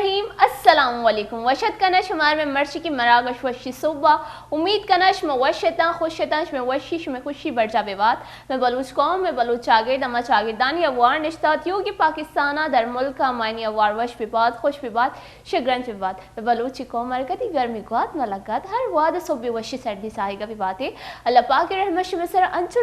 रहीम अस्सलाम वालेकुम। वशत का नशमार में मर्शी की मरागश वशी सुबह उम्मीद का नशम वशता खुशताश में वशिश में खुशी बरजा बेवात में बलूच कौम में बलूच चागिर्द अमा चागिरदानी अवार निश्तात योगी पाकिस्ताना दर मुल्क का मायनी अवार वश विवाद खुश विवाद शिग्रंज विवाद में बलूची कौम हरकती गर्मी गुआत मलाकात हर वाद सोबे वशी सर्दी साहिगा विवाद अल्लाह पाक के रहमत में सर अंचु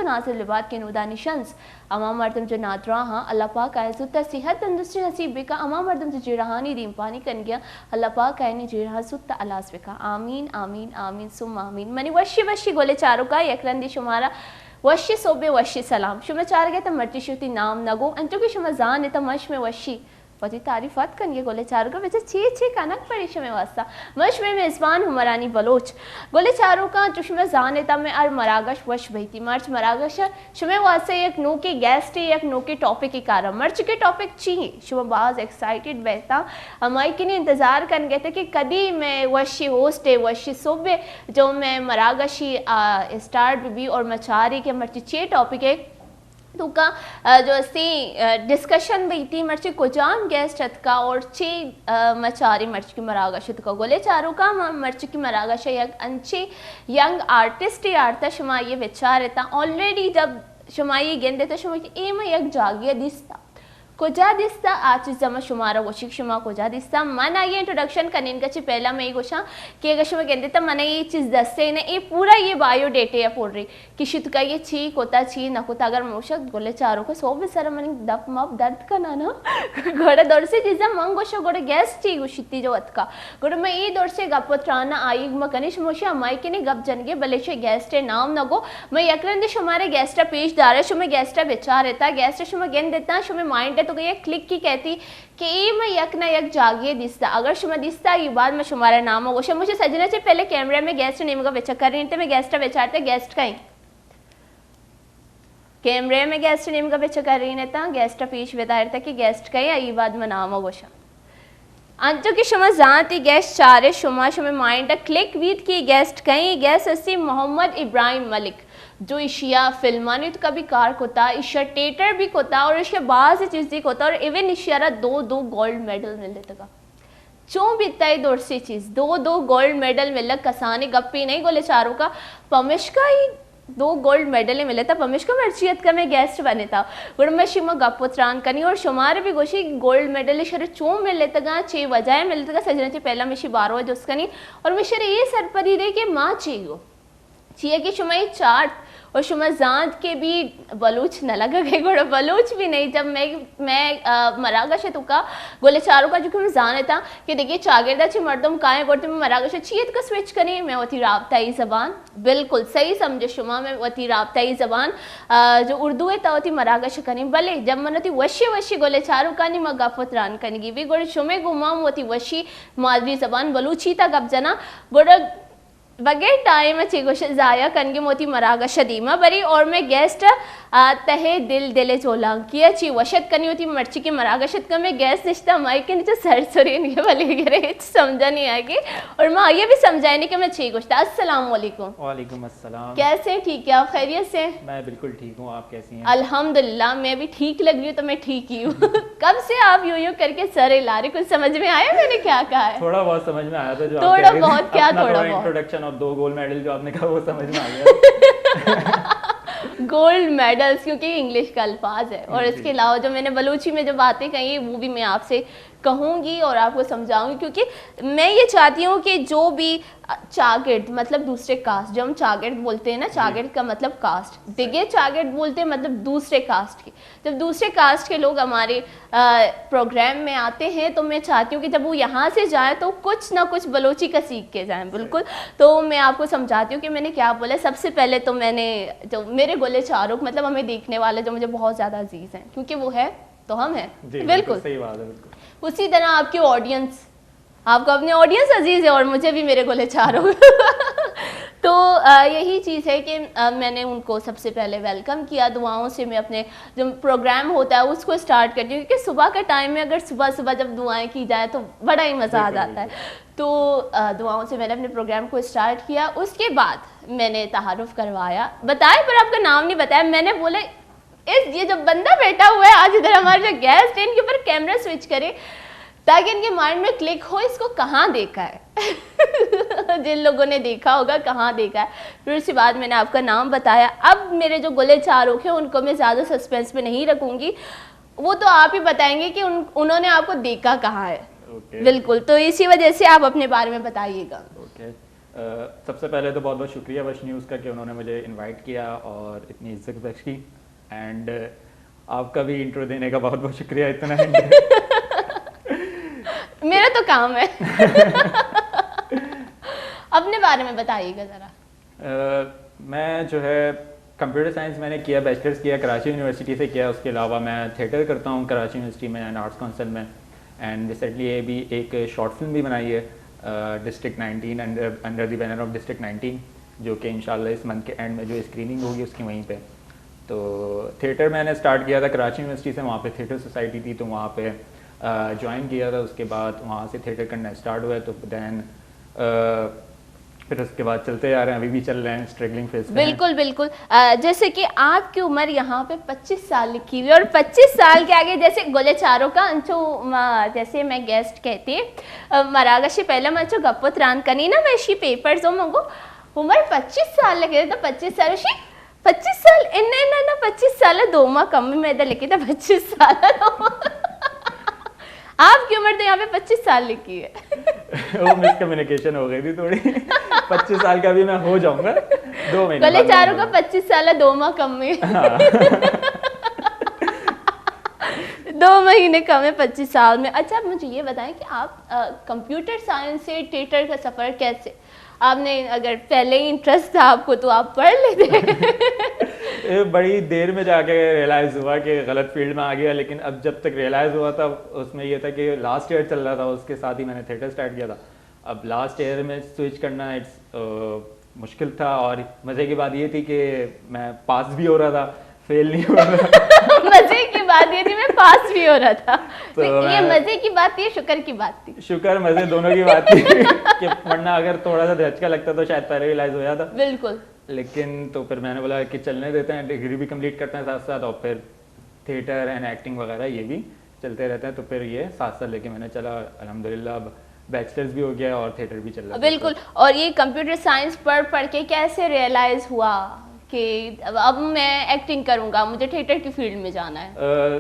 नाजिल विवाद के नूदा निशंस अमाम मर्दम जो नादरा हाँ अल्लाह पाक आयजुत्ता सेहत तंदुरुस्ती नसीब बिका अमाम मर्दम जो जिरहानी दीम पानी कन गया अल्लाह पाक आयनी जिरहा सुत्ता अलास बिका आमीन आमीन आमीन सुम आमीन मनी वशी गोले चारों का यकरंदी शुमारा वशी सोबे वशी सलाम शुमा चार गए तो मर्ची शुती नाम नगो अंचो की शुमा जान त मश में वशी वती तारीफात कन ये गोले चारों का वजह छे कनक पड़ी शमे वास्ता मश में मेज़बान हुमरानी बलोच गोले चारों का चुशमे जानेता में अर मरागश वश बहती मर्च मरागश शुमे वास्ते एक नो के गेस्ट एक नो के टॉपिक की कार मर्च के टॉपिक ची शुमा बाज एक्साइटेड बहता हमारी के लिए इंतज़ार कर गए थे कि कदी मैं वशी होस्ट है वशी सुबह जो मैं मरागशी स्टार्ट भी और मचारी के मर्ची चे टॉपिक है तो का जो असी डिस्कशन भी थी मर्ची कुजाम गेस्ट का और चे मचारी मर्च की मरागश का गोले चारों का मर्च की मरागश एक अंचे यंग आर्टिस्ट आर्ता शुमा ये विचार रहता ऑलरेडी जब शुमा ये गेंदे तो शुमा की एम एक जागिया दिसता कुजा दिसता आज जमा शुमारा गोशिक शुमा कुजा दिसता मन आइए इंट्रोडक्शन करने का ची पहला मैं ये गोशा कि अगर शुमा कहते तो मन ये चीज़ दस्ते ने ये पूरा ये बायोडेटा या पोड़ रही कि शुद्ध का ये छी कोता छी नकोता अगर मोशक गोले चारों को सो भी सारा मन दप मप दर्द का ना गोड़े दौड़ से चीज़ा मंग गोशा गोड़े गैस ची गोशिती जो अतका गोड़े मैं ये दौड़ से गपत्राना आई मकनिश मोशा माई के नहीं गप जन के भले शे गेस्ट नाम नगो मैं यकरंदे शुमारे गेस्टा पेश दार शुमे गेस्टा बेचार रहता गेस्ट शुमा गेंद देता शुमे माइंड तो ये क्लिक की कहती कि ये मैं यक ना यक जागिए दिसता अगर शुमा दिसता ये बाद में शुमारा नाम होगा मुझे सजना से पहले कैमरे में गेस्ट नेम का बेचा कर रही थी मैं गेस्ट बेचारते गेस्ट कहीं कैमरे में गेस्ट नेम का बेचा कर रही था गेस्ट पीछ बता था कि गेस्ट कहीं ये बाद में नाम होगा अंतो की शुमा जाती गेस्ट चारे शुमा शुमे माइंड क्लिक वीत की गेस्ट कहीं गेस्ट असी मोहम्मद इब्राहिम मलिक जो इशिया फिल्मानी तो कभी कार होता इशिया टेटर भी होता और इशिया बाज चीज़ भी होता और इवन इशियारा दो गोल्ड मेडल मिल देता का चों भी तय दौड़ सी चीज़ दो गोल्ड मेडल मिल कसानी गप्पी नहीं गोले चारों का पमिश का ही 2 गोल्ड मेडल मिले था पमिश का मर्चियत का मैं गेस्ट बने था गुड़ में शिमा गपोत्रान कनी और शुमार भी गोशी गोल्ड मेडल शर चों मिल लेता गा 6 वजह मिल लेता सजना ची पहला मिशी 12 वजह उसकनी और मिशर ये सरपरी दे के माँ चाहिए कि शुमा ये चार्ट और शुमा जात के भी बलूच न लगा गए गोड़ा बलूच भी नहीं जब मैं मरागश तुका गोले चारों का जो मैं जान था कि देखिए चागिरदा ची मर्दम काए गोड़ते में मरागश चीत का स्विच करें मैं वती राबताई ज़बान बिल्कुल सही समझे शुमा में वती राबताई ज़बान जो उर्दू है तवती मरागश करें भले जब मन होती वशी गोले चारों का नहीं मैं गफत रान करेंगी भी गोड़े शुमे गुमाम वती वशी मादरी ज़बान बलूची था गप जना गोड़ा बगैर टाइम अच्छी कुछ ज़ाया कनगे मोती मरागा शदीमा बरी और मैं गेस्ट तहे दिले चोला की अच्छी वशत करनी होती मर्ची की मरागशत का मैं गैस निश्ता माई के नीचे सरसरी नहीं वाले गिरे समझा नहीं आएगी और मैं ये भी समझाए नहीं कि मैं छी कुछ था। अस्सलाम वालेकुम। वालेकुम अस्सलाम। कैसे ठीक है आप खैरियत से? मैं बिल्कुल ठीक हूँ, आप कैसी हैं? अल्हम्दुलिल्लाह मैं भी ठीक लग रही हूँ तो मैं ठीक ही हूँ। कब से आप यूं करके सर हिला रहे, कुछ समझ में आया मैंने क्या कहा है? थोड़ा बहुत समझ में आया था जो थोड़ा बहुत क्या थोड़ा बहुत इंट्रोडक्शन और 2 गोल्ड मेडल जो आपने कहा वो समझ में आ गया। गोल्ड मेडल्स क्योंकि इंग्लिश का अल्फाज है और इसके अलावा जो मैंने बलूची में जो बातें कही वो भी मैं आपसे कहूँगी और आपको समझाऊंगी क्योंकि मैं ये चाहती हूँ कि जो भी चागिर्द मतलब दूसरे कास्ट, जब हम चागिर्द बोलते हैं ना चागिर्द का मतलब कास्ट, दिगे चागिर्द बोलते हैं मतलब दूसरे कास्ट के, जब दूसरे कास्ट के लोग हमारे प्रोग्राम में आते हैं तो मैं चाहती हूँ कि जब वो यहाँ से जाएँ तो कुछ ना कुछ बलोची का सीख के जाएँ। बिल्कुल, तो मैं आपको समझाती हूँ कि मैंने क्या बोला। सबसे पहले तो मैंने जो मेरे गोले चारों मतलब हमें देखने वाले जो मुझे बहुत ज़्यादा अजीज़ हैं क्योंकि वो है तो हम हैं। बिल्कुल सही बात है। बिल्कुल उसी तरह आपकी ऑडियंस, आपको अपने ऑडियंस अजीज़ है और मुझे भी मेरे गोले चारों तो यही चीज़ है कि मैंने उनको सबसे पहले वेलकम किया। दुआओं से मैं अपने जो प्रोग्राम होता है उसको स्टार्ट करती हूँ क्योंकि सुबह के टाइम में अगर सुबह जब दुआएं की जाए तो बड़ा ही मज़ा आ जाता है। तो दुआओं से मैंने अपने प्रोग्राम को स्टार्ट किया। उसके बाद मैंने तारुफ करवाया, बताया पर आपका नाम नहीं बताया। मैंने बोला ये जो बंदा बैठा हुआ है आज इधर हमारे जो गेस्ट है इनके ऊपर कैमरा स्विच करे ताकि इनके माइंड में क्लिक हो इसको कहाँ देखा है। जिन लोगों ने देखा होगा कहाँ देखा है। फिर उसके बाद मैंने आपका नाम बताया। अब मेरे जो गुले चारों हैं उनको मैं ज़्यादा सस्पेंस में नहीं रखूँगी, वो तो आप ही बताएंगे कि उन्होंने आपको देखा कहाँ है। बिल्कुल, तो इसी वजह से आप अपने बारे में बताइएगा। सबसे पहले तो बहुत बहुत शुक्रिया वश न्यूज़ का कि उन्होंने मुझे इनवाइट किया और इतनी इज्जत बख्शी। एंड आपका भी इंट्रो देने का बहुत बहुत शुक्रिया। इतना मेरा तो काम है। अपने बारे में बताइएगा ज़रा। मैं जो है कंप्यूटर साइंस मैंने किया, बैचलर्स किया कराची यूनिवर्सिटी से किया। उसके अलावा मैं थिएटर करता हूँ कराची यूनिवर्सिटी में एंड आर्ट्स काउंसिल में। एंड रिसेंटली ये भी एक शॉर्ट फिल्म भी बनाई है district 19 under the banner of district 19, जो कि इंशाल्लाह इस मंथ के एंड में जो स्क्रीनिंग होगी उसकी वहीं पे। तो थिएटर मैंने स्टार्ट किया था कराची यूनिवर्सिटी से, वहाँ पे थिएटर सोसाइटी थी तो वहाँ पे ज्वाइन किया था। उसके बाद वहाँ से थिएटर करना स्टार्ट हुआ। तो दैन फिर उसके बाद चलते जा रहे हैं, अभी भी चल रहे हैं, स्ट्रगलिंग फेज पे। बिल्कुल बिल्कुल। जैसे कि आपकी उम्र यहाँ पे 25 साल लिखी हुई है और 25 साल के आगे जैसे गोले चारों का अंचो जैसे मैं गेस्ट कहती मरागशी पहले मंचो गप्पोत रान कनी ना मैं शी पेपर जो मंगो उम्र 25 साल लगे तो 25 साल शी 25 साल इन्ने ना 25 साल दो माह कम में इधर लिखी था 25 साल। आपकी उम्र तो यहाँ पे 25 साल लिखी है। वो मिसकम्युनिकेशन हो गई थी थोड़ी। 25 साल का भी मैं हो जाऊंगा 2 महीने। गले चारों का 25 साल है 2 माह कम में। 2 महीने कम है 25 साल में। अच्छा आप मुझे ये बताएं कि आप कंप्यूटर साइंस से थिएटर का सफ़र कैसे, आपने अगर पहले ही इंटरेस्ट था आपको तो आप पढ़ लेते। बड़ी देर में जाके रियलाइज़ हुआ कि गलत फील्ड में आ गया, लेकिन अब जब तक रियलाइज़ हुआ था उसमें ये था कि लास्ट ईयर चल रहा था, उसके साथ ही मैंने थिएटर स्टार्ट किया था। अब लास्ट ईयर में स्विच करना मुश्किल था और मज़े की बात ये थी कि मैं पास भी हो रहा था, फेल नहीं हो रहा था। मजे की बात ये थी मैं पास भी हो रहा था। तो ये मजे की बात थी, शुक्र की बात थी। शुक्र मजे दोनों की बात थी कि वरना अगर थोड़ा सा झटका लगता तो शायद पहले रियलाइज हो जाता। बिल्कुल। लेकिन तो फिर मैंने बोला कि चलने देते हैं, डिग्री भी कंप्लीट करते हैं साथ साथ और फिर थिएटर एंड एक्टिंग वगैरह ये भी चलते रहते हैं। तो फिर ये साथ साथ लेके मैंने चला, अल्हम्दुलिल्लाह अब बैचलर्स भी हो गया और थिएटर भी चल रहा है। बिल्कुल। और ये कंप्यूटर साइंस पढ़ के कैसे रियलाइज हुआ कि अब मैं एक्टिंग करूंगा, मुझे थिएटर की फील्ड में जाना है?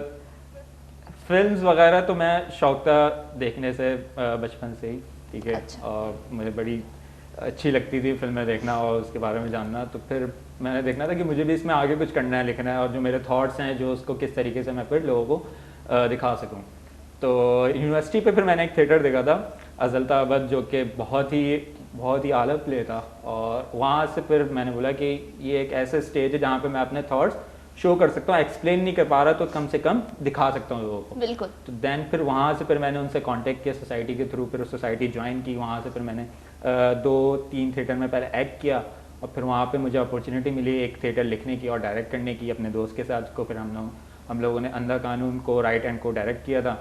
फिल्म्स वगैरह तो मैं शौक था देखने से बचपन से ही, ठीक है। अच्छा। और मुझे बड़ी अच्छी लगती थी फिल्में देखना और उसके बारे में जानना। तो फिर मैंने देखना था कि मुझे भी इसमें आगे कुछ करना है, लिखना है और जो मेरे थॉट्स हैं जो उसको किस तरीके से मैं फिर लोगों को दिखा सकूं। तो यूनिवर्सिटी पे फिर मैंने एक थिएटर देखा था अज़लताबाद, जो कि बहुत ही आला प्ले था। और वहाँ से फिर मैंने बोला कि ये एक ऐसा स्टेज है जहाँ पे मैं अपने थॉट्स शो कर सकता हूँ, एक्सप्लेन नहीं कर पा रहा तो कम से कम दिखा सकता हूँ लोगों को। बिल्कुल। तो देन फिर वहाँ से फिर मैंने उनसे कांटेक्ट किया सोसाइटी के थ्रू, फिर सोसाइटी ज्वाइन की। वहाँ से फिर मैंने 2-3 थिएटर में पहले एक्ट किया और फिर वहाँ पे मुझे अपॉर्चुनिटी मिली एक थिएटर लिखने की और डायरेक्ट करने की अपने दोस्त के साथ को। फिर हम लोगों ने अंधा कानून को राइट एंड को डायरेक्ट किया था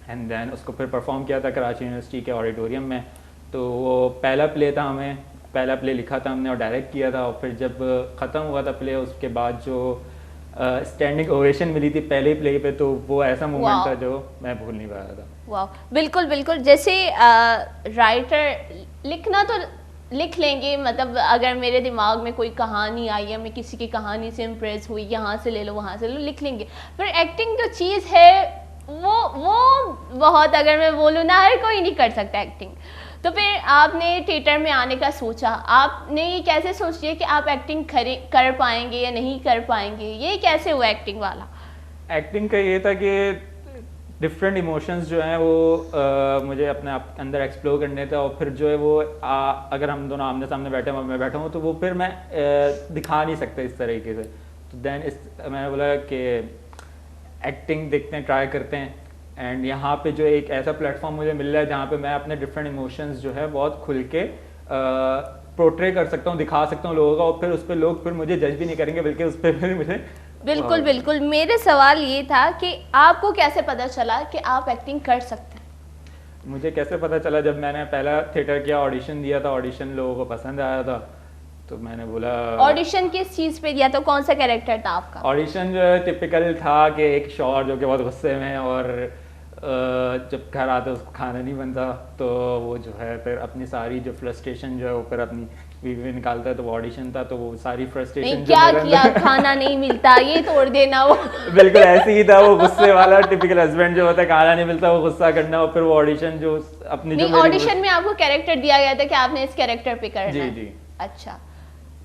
एंड देन उसको फिर परफॉर्म किया था कराची यूनिवर्सिटी के ऑडिटोरियम में। तो वो पहला प्ले था, हमें पहला प्ले लिखा था हमने और डायरेक्ट किया था। और फिर जब ख़त्म हुआ था प्ले उसके बाद जो स्टैंडिंग ओवेशन मिली थी पहले प्ले पे, तो वो ऐसा मोमेंट था जो मैं भूल नहीं पा रहा था। वाह, बिल्कुल बिल्कुल। जैसे राइटर लिखना तो लिख लेंगे, मतलब अगर मेरे दिमाग में कोई कहानी आई है, मैं किसी की कहानी से इम्प्रेस हुई, यहाँ से ले लो वहाँ से ले लो, लिख लेंगे। पर एक्टिंग जो चीज़ है वो बहुत, अगर मैं बोलूँ ना, हर कोई नहीं कर सकता एक्टिंग। तो फिर आपने थिएटर में आने का सोचा, आपने ये कैसे सोच लिया कि आप एक्टिंग कर पाएंगे या नहीं कर पाएंगे? ये कैसे हुआ एक्टिंग वाला? एक्टिंग का ये था कि डिफरेंट इमोशंस जो हैं वो मुझे अपने आप अंदर एक्सप्लोर करने थे। और फिर जो है वो अगर हम दोनों आमने सामने बैठे हैं और मैं बैठा हूँ तो वो फिर मैं दिखा नहीं सकता इस तरीके से। तो देन मैंने बोला कि एक्टिंग देखते हैं, ट्राई करते हैं। एंड यहाँ पे जो एक ऐसा प्लेटफॉर्म मुझे मिल रहा है जहाँ पे मैं अपने डिफरेंट इमोशंस जो है बहुत खुल के पोर्ट्रे कर सकता हूँ, दिखा सकता हूँ लोगों का। और फिर उस पर लोग फिर मुझे जज भी नहीं करेंगे, बल्कि उस पर फिर मुझे बिल्कुल बिल्कुल। मेरे सवाल ये था कि आपको कैसे पता चला कि आप एक्टिंग कर सकते हैं? मुझे कैसे पता चला, जब मैंने पहला थिएटर किया, ऑडिशन दिया था, ऑडिशन लोगों को पसंद आया था, तो मैंने बोला। ऑडिशन किस चीज़ पे दिया था, कौन सा कैरेक्टर था आपका? ऑडिशन जो है टिपिकल था कि एक शौहर जो कि बहुत गुस्से में और जब घर आता उसको खाना नहीं बनता तो वो जो है फिर अपनी सारी जो फ्रस्ट्रेशन जो है वो फिर अपनी बीवी में निकालता है। तो वो ऑडिशन था तो वो सारी फ्रस्ट्रेशन क्या किया, खाना नहीं मिलता ये तोड़ देना वो बिल्कुल ऐसे ही था वो, गुस्से वाला टिपिकल हस्बैंड जो होता है, खाना नहीं मिलता वो गुस्सा करना। और फिर वो ऑडिशन जो अपनी जो ऑडिशन में आपको कैरेक्टर दिया गया था कि आपने इस कैरेक्टर पे करना है? जी। अच्छा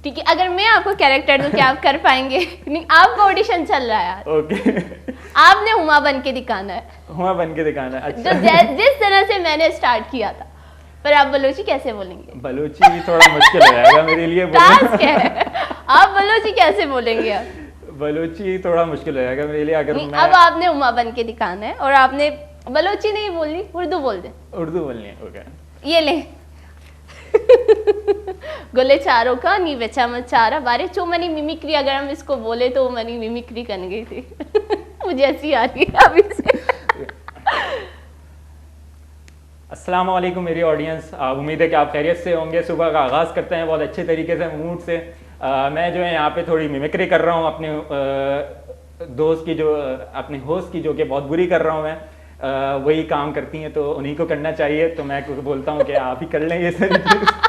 ठीक है, अगर मैं आपको कैरेक्टर दूं क्या आप कर पाएंगे? नहीं, आपका ऑडिशन चल रहा है यार। ओके आपने हुमा बन के दिखाना है। हुमा बन के दिखाना है, अच्छा। जिस तरह से मैंने स्टार्ट किया था। पर आप बलोची कैसे बोलेंगे? बलोची थोड़ा मुश्किल हो जाएगा मेरे लिए टास्क है। आप बलोची कैसे बोलेंगे? आप बलोची थोड़ा मुश्किल हो जाएगा मेरे लिए अगर नहीं, मैं... अब आपने हुमा बन के दिखाना है और आपने बलोची नहीं बोलनी, उर्दू बोल दे। उर्दू बोलनी है, ओके। ये ले गोले चारों का नी बेचा मचारा बारे चो मनी मिमिक्री, अगर हम इसको बोले तो मनी मिमिक्री कर गई थी मुझे ऐसी आ रही है अभी से। अस्सलाम वालेकुम मेरी ऑडियंस, उम्मीद है कि आप खैरियत से होंगे। सुबह का आगाज़ करते हैं बहुत अच्छे तरीके से, मूड से। मैं जो है यहाँ पे थोड़ी मिमिक्री कर रहा हूँ अपने दोस्त की, जो अपने होस्ट की, जो कि बहुत बुरी कर रहा हूँ मैं। वही काम करती हैं तो उन्हीं को करना चाहिए, तो मैं बोलता हूँ कि आप ही कर लें ये सारी चीज़।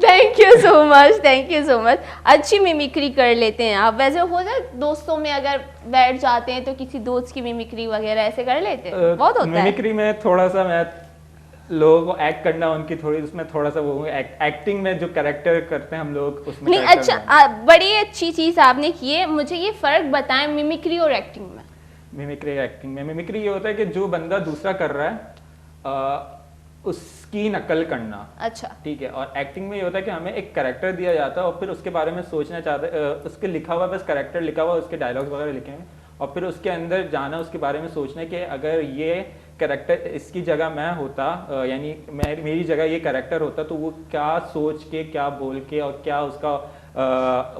Thank you so much, thank you so much. अच्छी मिमिक्री कर लेते हैं आप। वैसे हो जाए दोस्तों में अगर बैठ जाते हैं तो किसी दोस्त की मिमिक्री वगैरह ऐसे कर लेते हैं? बहुत होता है मिमिक्री में थोड़ा सा मैं लोगों को एक्ट करना, उनकी थोड़ी उसमें थोड़ा सा वो एक्टिंग में जो कैरेक्टर करते हैं हम लोग उसमें नहीं। अच्छा, बड़ी अच्छी चीज़ आपने की है। मुझे ये फ़र्क बताएं मिमिक्री और एक्टिंग में। मिमिक्री एक्टिंग में, मिमिक्री ये होता है कि जो बंदा दूसरा कर रहा है उसकी नकल करना। अच्छा ठीक है। और एक्टिंग में ये होता है कि हमें एक कैरेक्टर दिया जाता है और फिर उसके बारे में सोचना चाहते हैं, उसके लिखा हुआ बस कैरेक्टर लिखा हुआ, उसके डायलॉग्स वगैरह लिखे हुए, और फिर उसके अंदर जाना, उसके बारे में सोचना कि अगर ये कैरेक्टर इसकी जगह मैं होता, यानी मेरी जगह ये कैरेक्टर होता तो वो क्या सोच के, क्या बोल के, और क्या उसका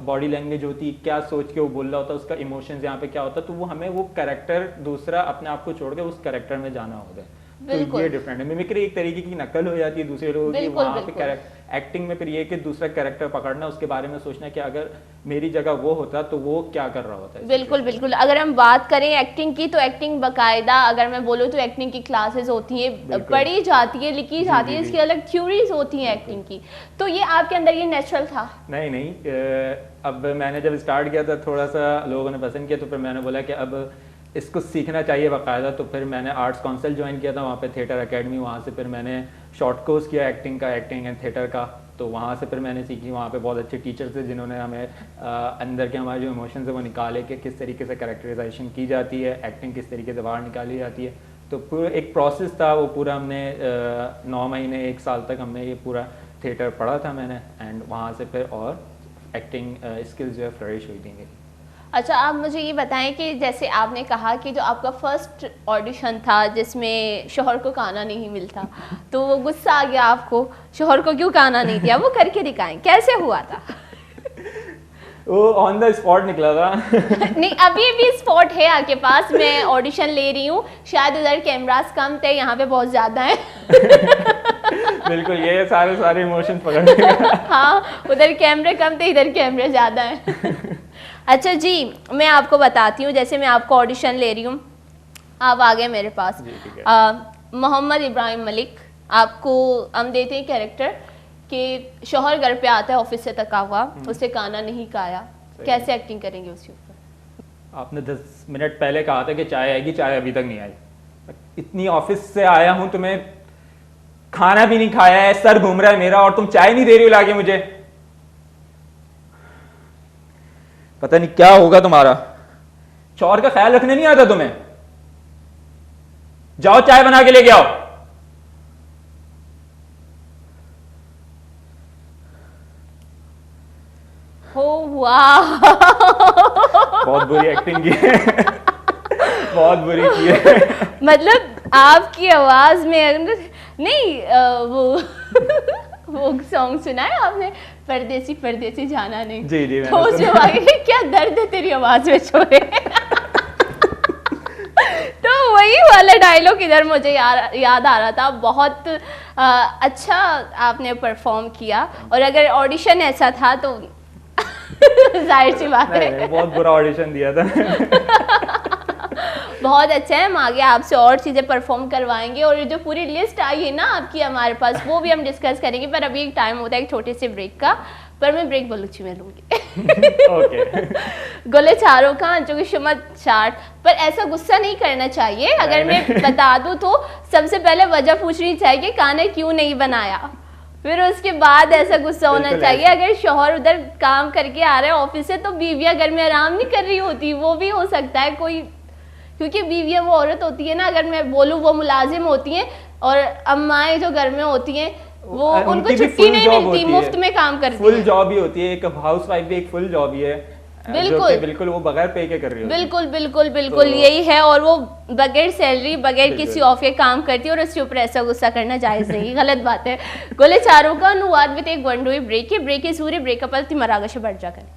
बॉडी लैंग्वेज होती, क्या सोच के वो बोल रहा होता, उसका इमोशंस यहाँ पे क्या होता, तो वो हमें वो कैरेक्टर दूसरा अपने आप को छोड़ के उस कैरेक्टर में जाना होता है। तो ये डिफरेंट है। मिमिक्री एक तरीके की नकल हो जाती है दूसरे लोगों की। वहाँ पे एक्टिंग में फिर ये कि दूसरा कैरेक्टर पकड़ना, उसके बारे में सोचना कि अगर मेरी जगह वो होता तो वो क्या कर रहा होता है। बिल्कुल बिल्कुल। अगर हम बात करें एक्टिंग की तो एक्टिंग बाकायदा, अगर मैं बोलूँ तो एक्टिंग की क्लासेस होती हैं, पढ़ी जाती है, लिखी जाती है, इसकी अलग थ्योरीज होती हैं एक्टिंग की। तो ये आपके अंदर ये नेचुरल था? नहीं, अब मैंने जब स्टार्ट किया था थोड़ा सा लोगों ने पसंद किया, तो फिर मैंने बोला कि अब इसको सीखना चाहिए बाकायदा। तो फिर मैंने आर्ट्स काउंसिल ज्वाइन किया था, वहाँ पे थिएटर एकेडमी, वहाँ से फिर मैंने शॉर्ट कोर्स किया एक्टिंग का, एक्टिंग एंड थिएटर का। तो वहाँ से फिर मैंने सीखी। वहाँ पे बहुत अच्छे टीचर्स थे जिन्होंने हमें अंदर के हमारे जो इमोशंस है वो निकाले कि किस तरीके से कैरेक्टराइजेशन की जाती है, एक्टिंग किस तरीके से बाहर निकाली जाती है। तो पूरा एक प्रोसेस था वो पूरा। हमने 9 महीने 1 साल तक हमने ये पूरा थिएटर पढ़ा था मैंने, एंड वहाँ से फिर और एक्टिंग स्किल्स जो है फ्लरिश हुई थी। अच्छा, आप मुझे ये बताएं कि जैसे आपने कहा कि जो आपका फर्स्ट ऑडिशन था जिसमें शोहर को खाना नहीं मिलता, तो वो गुस्सा आ गया आपको, शोहर को क्यों खाना नहीं दिया? वो करके दिखाएं कैसे हुआ था। वो ऑन द स्पॉट निकला था। नहीं, अभी भी स्पॉट है आपके पास, मैं ऑडिशन ले रही हूँ, शायद उधर कैमरास कम थे, यहाँ पे बहुत ज़्यादा है। बिल्कुल, ये सारे इमोशंस पकड़ने। हाँ, उधर कैमरे कम थे, इधर कैमरे ज़्यादा हैं। अच्छा जी, मैं आपको बताती हूँ, जैसे मैं आपको ऑडिशन ले रही हूँ, आप आ गए मेरे पास। मोहम्मद इब्राहिम मलिक, आपको हम देते हैं कैरेक्टर कि शोहर घर पे आता है ऑफिस से थका हुआ, उससे खाना नहीं खाया, कैसे एक्टिंग करेंगे उसके ऊपर? आपने 10 मिनट पहले कहा था कि चाय आएगी, चाय अभी तक नहीं आई। इतनी ऑफिस से आया हूँ, तुम्हें खाना भी नहीं खाया है, सर घूम रहा है मेरा, और तुम चाय नहीं दे रही हो लाके मुझे। पता नहीं क्या होगा तुम्हारा। शौहर का ख्याल रखने नहीं आता तुम्हें? जाओ चाय बना के लेके आओ। हो वाह, बहुत बुरी एक्टिंग की है। बहुत बुरी की है। मतलब आपकी आवाज में नहीं वो सॉन्ग सुना है आपने, परदेसी परदेसी जाना नहीं? जी जी, तो उसमें क्या दर्द है तेरी आवाज में छोड़े। तो वही वाला डायलॉग इधर मुझे याद आ रहा था। बहुत अच्छा आपने परफॉर्म किया, और अगर ऑडिशन ऐसा था तो जाहिर सी बात है। बहुत बुरा ऑडिशन दिया था। बहुत अच्छा है, हम आगे आपसे और चीज़ें परफॉर्म करवाएंगे और जो पूरी लिस्ट आई है ना आपकी हमारे पास वो भी हम डिस्कस करेंगे, पर अभी एक टाइम होता है एक छोटे से ब्रेक का, पर मैं ब्रेक बलूची में लूँगी। ओके। गोले चारों का जो कि शुमा चार्ट पर ऐसा गुस्सा नहीं करना चाहिए। अगर मैं बता दूं तो सबसे पहले वजह पूछनी चाहिए खाना क्यों नहीं बनाया, फिर उसके बाद ऐसा गुस्सा होना चाहिए। अगर शौहर उधर काम करके आ रहे हैं ऑफिस से तो बीवियां घर में आराम नहीं कर रही होती, वो भी हो सकता है कोई, क्योंकि बीवियां वो औरत होती है ना, अगर मैं बोलूँ वो मुलाजिम होती हैं और अम्माएं जो घर में होती हैं वो उनको छुट्टी नहीं मिलती, मुफ्त में काम करती है, फुल जॉब ही होती है, एक हाउस वाइफ भी एक फुल जॉब ही है, बिल्कुल बिल्कुल वो बगैर पे के कर रही होती है। बिल्कुल बिल्कुल बिल्कुल तो, यही है, और वो बगैर सैलरी बगैर किसी ऑफ के काम करती है और उसके ऊपर ऐसा गुस्सा करना जायज नहीं, गलत बात है। गोले चारों का अनुवाद विद एक वन डे ब्रेक है सूर्य ब्रेकअप थी मरागश बढ़ जाकर।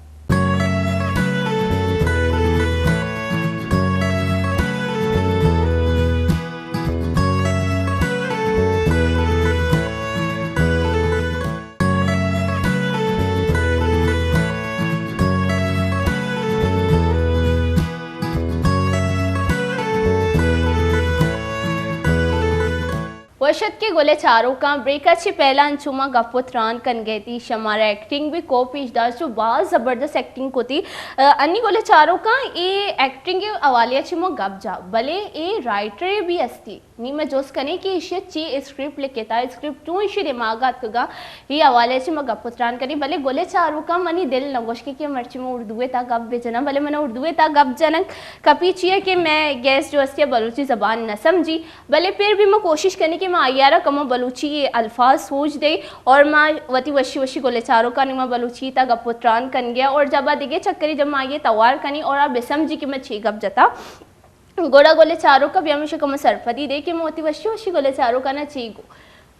वर्षत के गोले चारों का ब्रेकाची पहला अंचुमा गफुतरान कनगेती शमारा एक्टिंग भी को पेशदार जो बहुत ज़बरदस्त एक्टिंग होती अन्नी गोले चारों का ये एक्टिंग के हवाले मो गप जा भले ये राइटर भी अस्ती नी मैं जोस कने कि इसे ची स्क्रिप्ट लिखे था स्क्रिप्ट टू इसे दिमागात का ये हवाले मो गफुतरान करी भले गोले चारों का मनी दिल नगोश के मर्ची में उर्दूए था गप बेचना भले मैंने उर्दूए था गप जनक कपी चाहिए कि मैं गैस जो अस्ती बलूची ज़बान न समझी, भले फिर भी मैं कोशिश करने की आयारा कमो बलूची ये अल्फाज सोच दे और माँ वती वशी वशी गोले चारों का निमा बलूची था गपुत्रान कन गया और जब दिगे चक्करी जब माँ ये तवार कनी और आप बेसमझी कि मैं छी गप जता गोड़ा गोले चारों का भी हमेशा कम सरफती दे कि मोती वशी वशी गोले चारों का ना ची गो।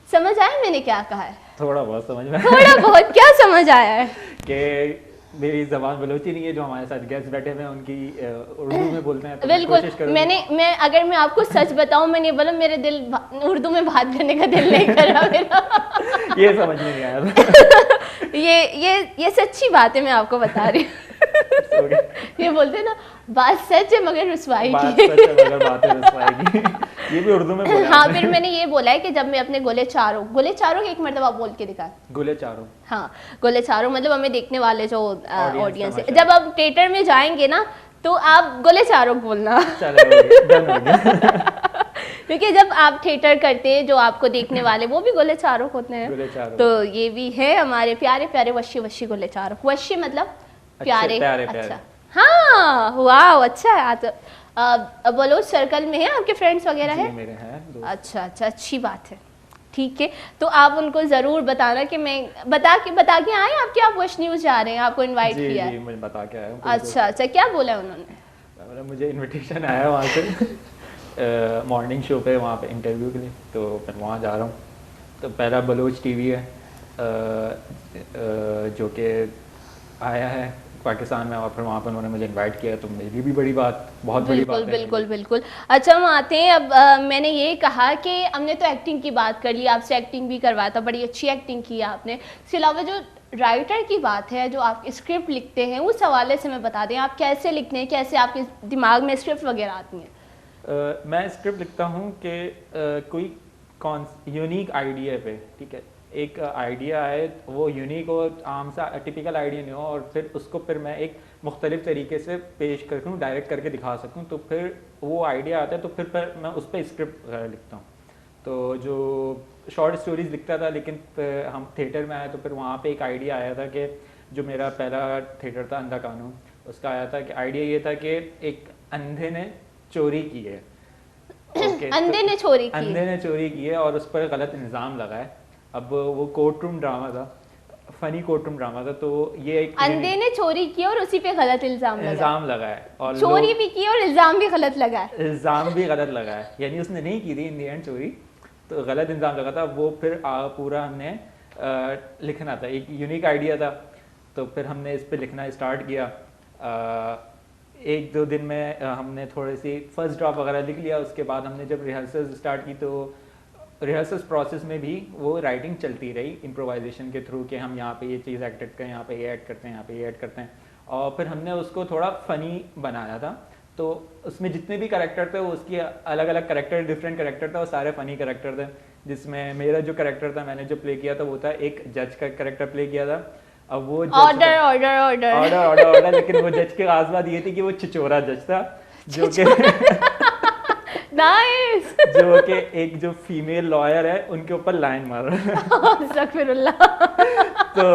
समझ आया मैंने क्या कहा है? थोड़ा बहुत समझ में, थोड़ा बहुत क्या समझ आया है कि मेरी जबान बलोची नहीं है, जो हमारे साथ गेस्ट बैठे हुए हैं उनकी उर्दू में बोलते हैं तो बिल्कुल मैं अगर मैं आपको सच बताऊं मैंने बोला मेरे दिल उर्दू में बात करने का दिल नहीं कर रहा मेरा ये समझ में नहीं आया ये सच्ची बात है, मैं आपको बता रही हूँ ये बोलते ना बात सच है मगर रुसवाई की ये भी उर्दू में बोला। हाँ फिर मैंने ये बोला है कि जब मैं अपने गोले चारों एक मरतबा बोल के दिखा गोले चारों, हाँ गोले चारों मतलब हमें देखने वाले जो ऑडियंस है जब आप थिएटर में जाएंगे ना तो आप गोले चारों बोलना क्योंकि जब आप थिएटर करते हैं जो आपको देखने वाले वो भी गोले चारों होते हैं, तो ये भी है हमारे प्यारे प्यारे वशी वशी गोले चारों। वशी मतलब प्यारे, अच्छा हाँ वाह अच्छा है। तो बलोच सर्कल में है आपके फ्रेंड्स वगैरह है? मेरे हैं। अच्छा अच्छी बात है, ठीक है। तो आप उनको जरूर बताना कि मैं बता के आए आपके, आप वश न्यूज जा रहे हैं, आपको इनवाइट किया है? मुझे बता के आया हूं। अच्छा क्या बोला उन्होंने? मुझे इनविटेशन आया वहाँ से मॉर्निंग शो पे, वहाँ पे इंटरव्यू के लिए, तो मैं वहाँ जा रहा हूँ। तो पहला बलोच टीवी है जो कि आया है पाकिस्तान में और फिर वहाँ पर उन्होंने मुझे इनवाइट किया, तो मेरी भी बड़ी बात, बहुत बड़ी बात है। बिल्कुल। अच्छा हम आते हैं अब मैंने ये कहा कि हमने तो एक्टिंग की बात कर ली, आपसे एक्टिंग भी करवाया था, बड़ी अच्छी एक्टिंग की आपने। इसके अलावा जो राइटर की बात है, जो आप स्क्रिप्ट लिखते हैं, उस हवाले से मैं बता दें आप कैसे लिखते हैं, कैसे आपके दिमाग में स्क्रिप्ट वगैरह आती हैं? मैं स्क्रिप्ट लिखता हूँ कि कोई यूनिक आइडिया पे, ठीक है, एक आइडिया है वो यूनिक हो, आम सा टिपिकल आइडिया नहीं हो, और फिर उसको फिर मैं एक मुख्तलिफ तरीके से पेश करूँ, डायरेक्ट करके दिखा सकूँ, तो फिर वो आइडिया आता है, तो फिर मैं उस पर स्क्रिप्ट लिखता हूँ। तो जो शॉर्ट स्टोरीज लिखता था, लेकिन हम थिएटर में आए तो फिर वहाँ पे एक आइडिया आया था कि जो मेरा पहला थिएटर था अंधा कानून, उसका आया था कि आइडिया ये था कि एक अंधे ने चोरी की है अंधे ने चोरी की है और उस पर गलत इल्ज़ाम लगा है। अब वो कोर्ट रूम ड्रामा था, फनी कोर्ट रूम ड्रामा था, तो ये एक अंधे ने चोरी की और उसी पे गलत इल्जाम लगा है और चोरी भी की और इल्जाम भी गलत लगा है, यानी उसने नहीं की थी इन दी एंड चोरी, तो गलत इल्जाम लगा था। वो फिर पूरा हमने लिखना था, एक यूनिक आइडिया था, तो फिर हमने इस पे लिखना स्टार्ट किया। 1-2 दिन में हमने थोड़ी सी फर्स्ट ड्राफ्ट वगैरह लिख लिया। उसके बाद हमने जब रिहर्सल स्टार्ट की तो रिहर्सल प्रोसेस में भी वो राइटिंग चलती रही इम्प्रोवाइजेशन के थ्रू, कि हम यहाँ पे ये चीज़ ऐड करते हैं, यहाँ पे ये ऐड करते हैं, यहाँ पे ये ऐड करते हैं, और फिर हमने उसको थोड़ा फ़नी बनाया था। तो उसमें जितने भी कैरेक्टर थे वो उसकी अलग अलग कैरेक्टर, डिफरेंट कैरेक्टर था, वो सारे फनी कैरेक्टर थे। जिसमें मेरा जो कैरेक्टर था, मैंने जो प्ले किया था वो था एक जज का कैरेक्टर प्ले किया था। अब वो order order order order order order, लेकिन वो जज की खास बात ये थी कि वो छिछोरा जज था, जो कि नाइस जो कि एक जो फीमेल लॉयर है उनके ऊपर लाइन मार रहा है। अस्तगफिरुल्लाह। तो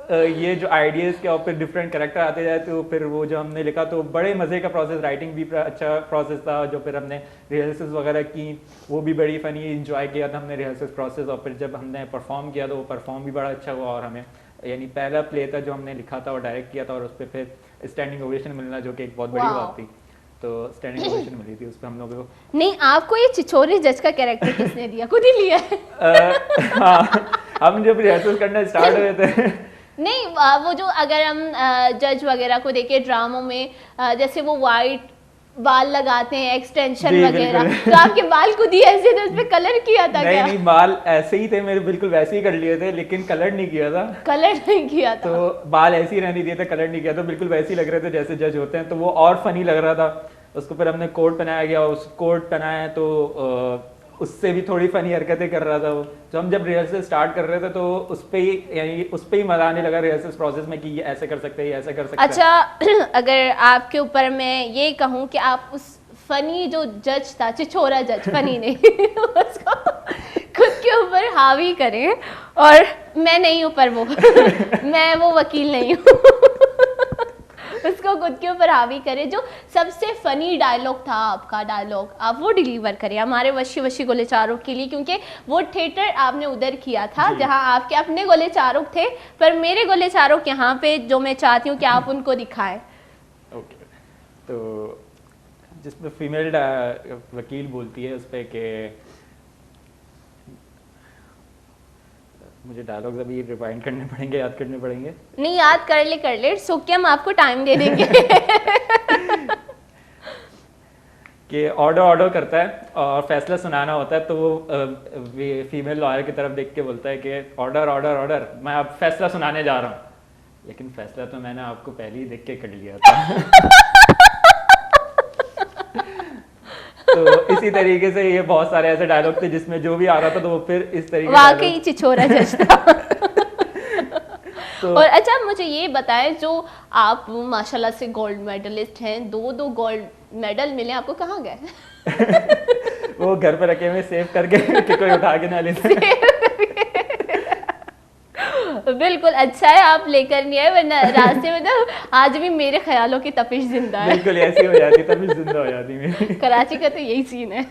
ये जो आइडियाज के ऊपर डिफरेंट कैरेक्टर आते जाए, तो फिर वो जो हमने लिखा तो बड़े मज़े का प्रोसेस, राइटिंग भी अच्छा प्रोसेस था। जो फिर हमने रिहर्सल्स वगैरह की वो भी बड़ी फ़नी इंजॉय किया था हमने रिहर्सल्स प्रोसेस। और फिर जब हमने परफॉर्म किया तो वो परफॉर्म भी बड़ा अच्छा हुआ। और हमें यानी पहला प्ले था जो हमने लिखा था और डायरेक्ट किया था, और उस पर फिर स्टैंडिंग ओवेशन मिलना जो कि एक बहुत बड़ी बात थी। तो स्टैंडिंग ओवेशन मिली थी उस पर हम लोगों को। नहीं, आपको ये छिछोरे जज का कैरेक्टर किसने दिया? खुद ही लिया है? हाँ, हम जब रिहर्सल करना स्टार्ट हुए थे नहीं, वो जो अगर हम जज वगैरह को देखे ड्रामों में, जैसे वो वाइट बाल लगाते हैं, एक्सटेंशन जी, वगैरह, बिल्कुल। तो आपके बाल खुद ही ऐसे थे, उसमें कलर किया था क्या? नहीं, बाल ऐसे ही थे मेरे, बिल्कुल वैसे ही कर लिए थे, लेकिन कलर नहीं किया था। कलर नहीं किया था? तो बाल ऐसे ही रहने दिए थे, कलर नहीं किया था, बिल्कुल वैसे ही लग रहे थे जैसे जज होते हैं। तो वो और फनी लग रहा था। उसको फिर हमने कोट पहनाया गया, उस कोट पहनाया तो उससे भी थोड़ी फनी हरकतें कर रहा था वो। तो हम जब रिहर्सल स्टार्ट कर रहे थे तो उस पे ही, यानी उस पे ही मजा आने लगा रिहर्सल प्रोसेस में कि ये ऐसे कर सकते हैं, ये ऐसे कर सकते हैं। अच्छा, अगर आपके ऊपर मैं ये कहूँ कि आप उस फनी जो जज था, छिछोरा जज, फनी नहीं उसको खुद के ऊपर हावी करें, और मैं नहीं हूँ पर वो मैं वो वकील नहीं हूँ उसको खुद के ऊपर हावी करें। जो सबसे फनी डायलॉग था आपका, डायलॉग आप वो डिलीवर करें हमारे वशी वशी गोले चारों के लिए, क्योंकि वो थिएटर आपने उधर किया था जहाँ आपके अपने गोले चारों थे, पर मेरे गोले चारों यहाँ पे जो मैं चाहती हूँ कि आप उनको दिखाएं। ओके, तो जिसमें फीमेल वकील बोलती है उस पर कि मुझे डायलॉग्स अभी रिवाइंड करने पड़ेंगे, याद करने पड़ेंगे। नहीं, याद कर ले सुख, हम आपको टाइम दे देंगे कि ऑर्डर ऑर्डर करता है और फैसला सुनाना होता है, तो वो फीमेल लॉयर की तरफ देख के बोलता है कि ऑर्डर ऑर्डर ऑर्डर, मैं अब फैसला सुनाने जा रहा हूँ। लेकिन फैसला तो मैंने आपको पहले ही देख के कर लिया था तो इसी तरीके से ये बहुत सारे ऐसे डायलॉग थे जिसमें जो भी आ रहा था तो वो फिर इस तरीके वाकई छिछोरा जज था तो और अच्छा, मुझे ये बताएं, जो आप माशाल्लाह से गोल्ड मेडलिस्ट हैं, दो गोल्ड मेडल मिले आपको, कहाँ गए? वो घर पे रखे हुए सेव करके कि कोई उठा के ना ले सके। बिल्कुल, अच्छा है आप लेकर नहीं आए, वरना रास्ते में तो आज भी मेरे ख्यालों की तपिश जिंदा है। बिल्कुल ऐसी हो जाती, तभी जिंदा हो जाती मेरी। कराची का तो यही सीन है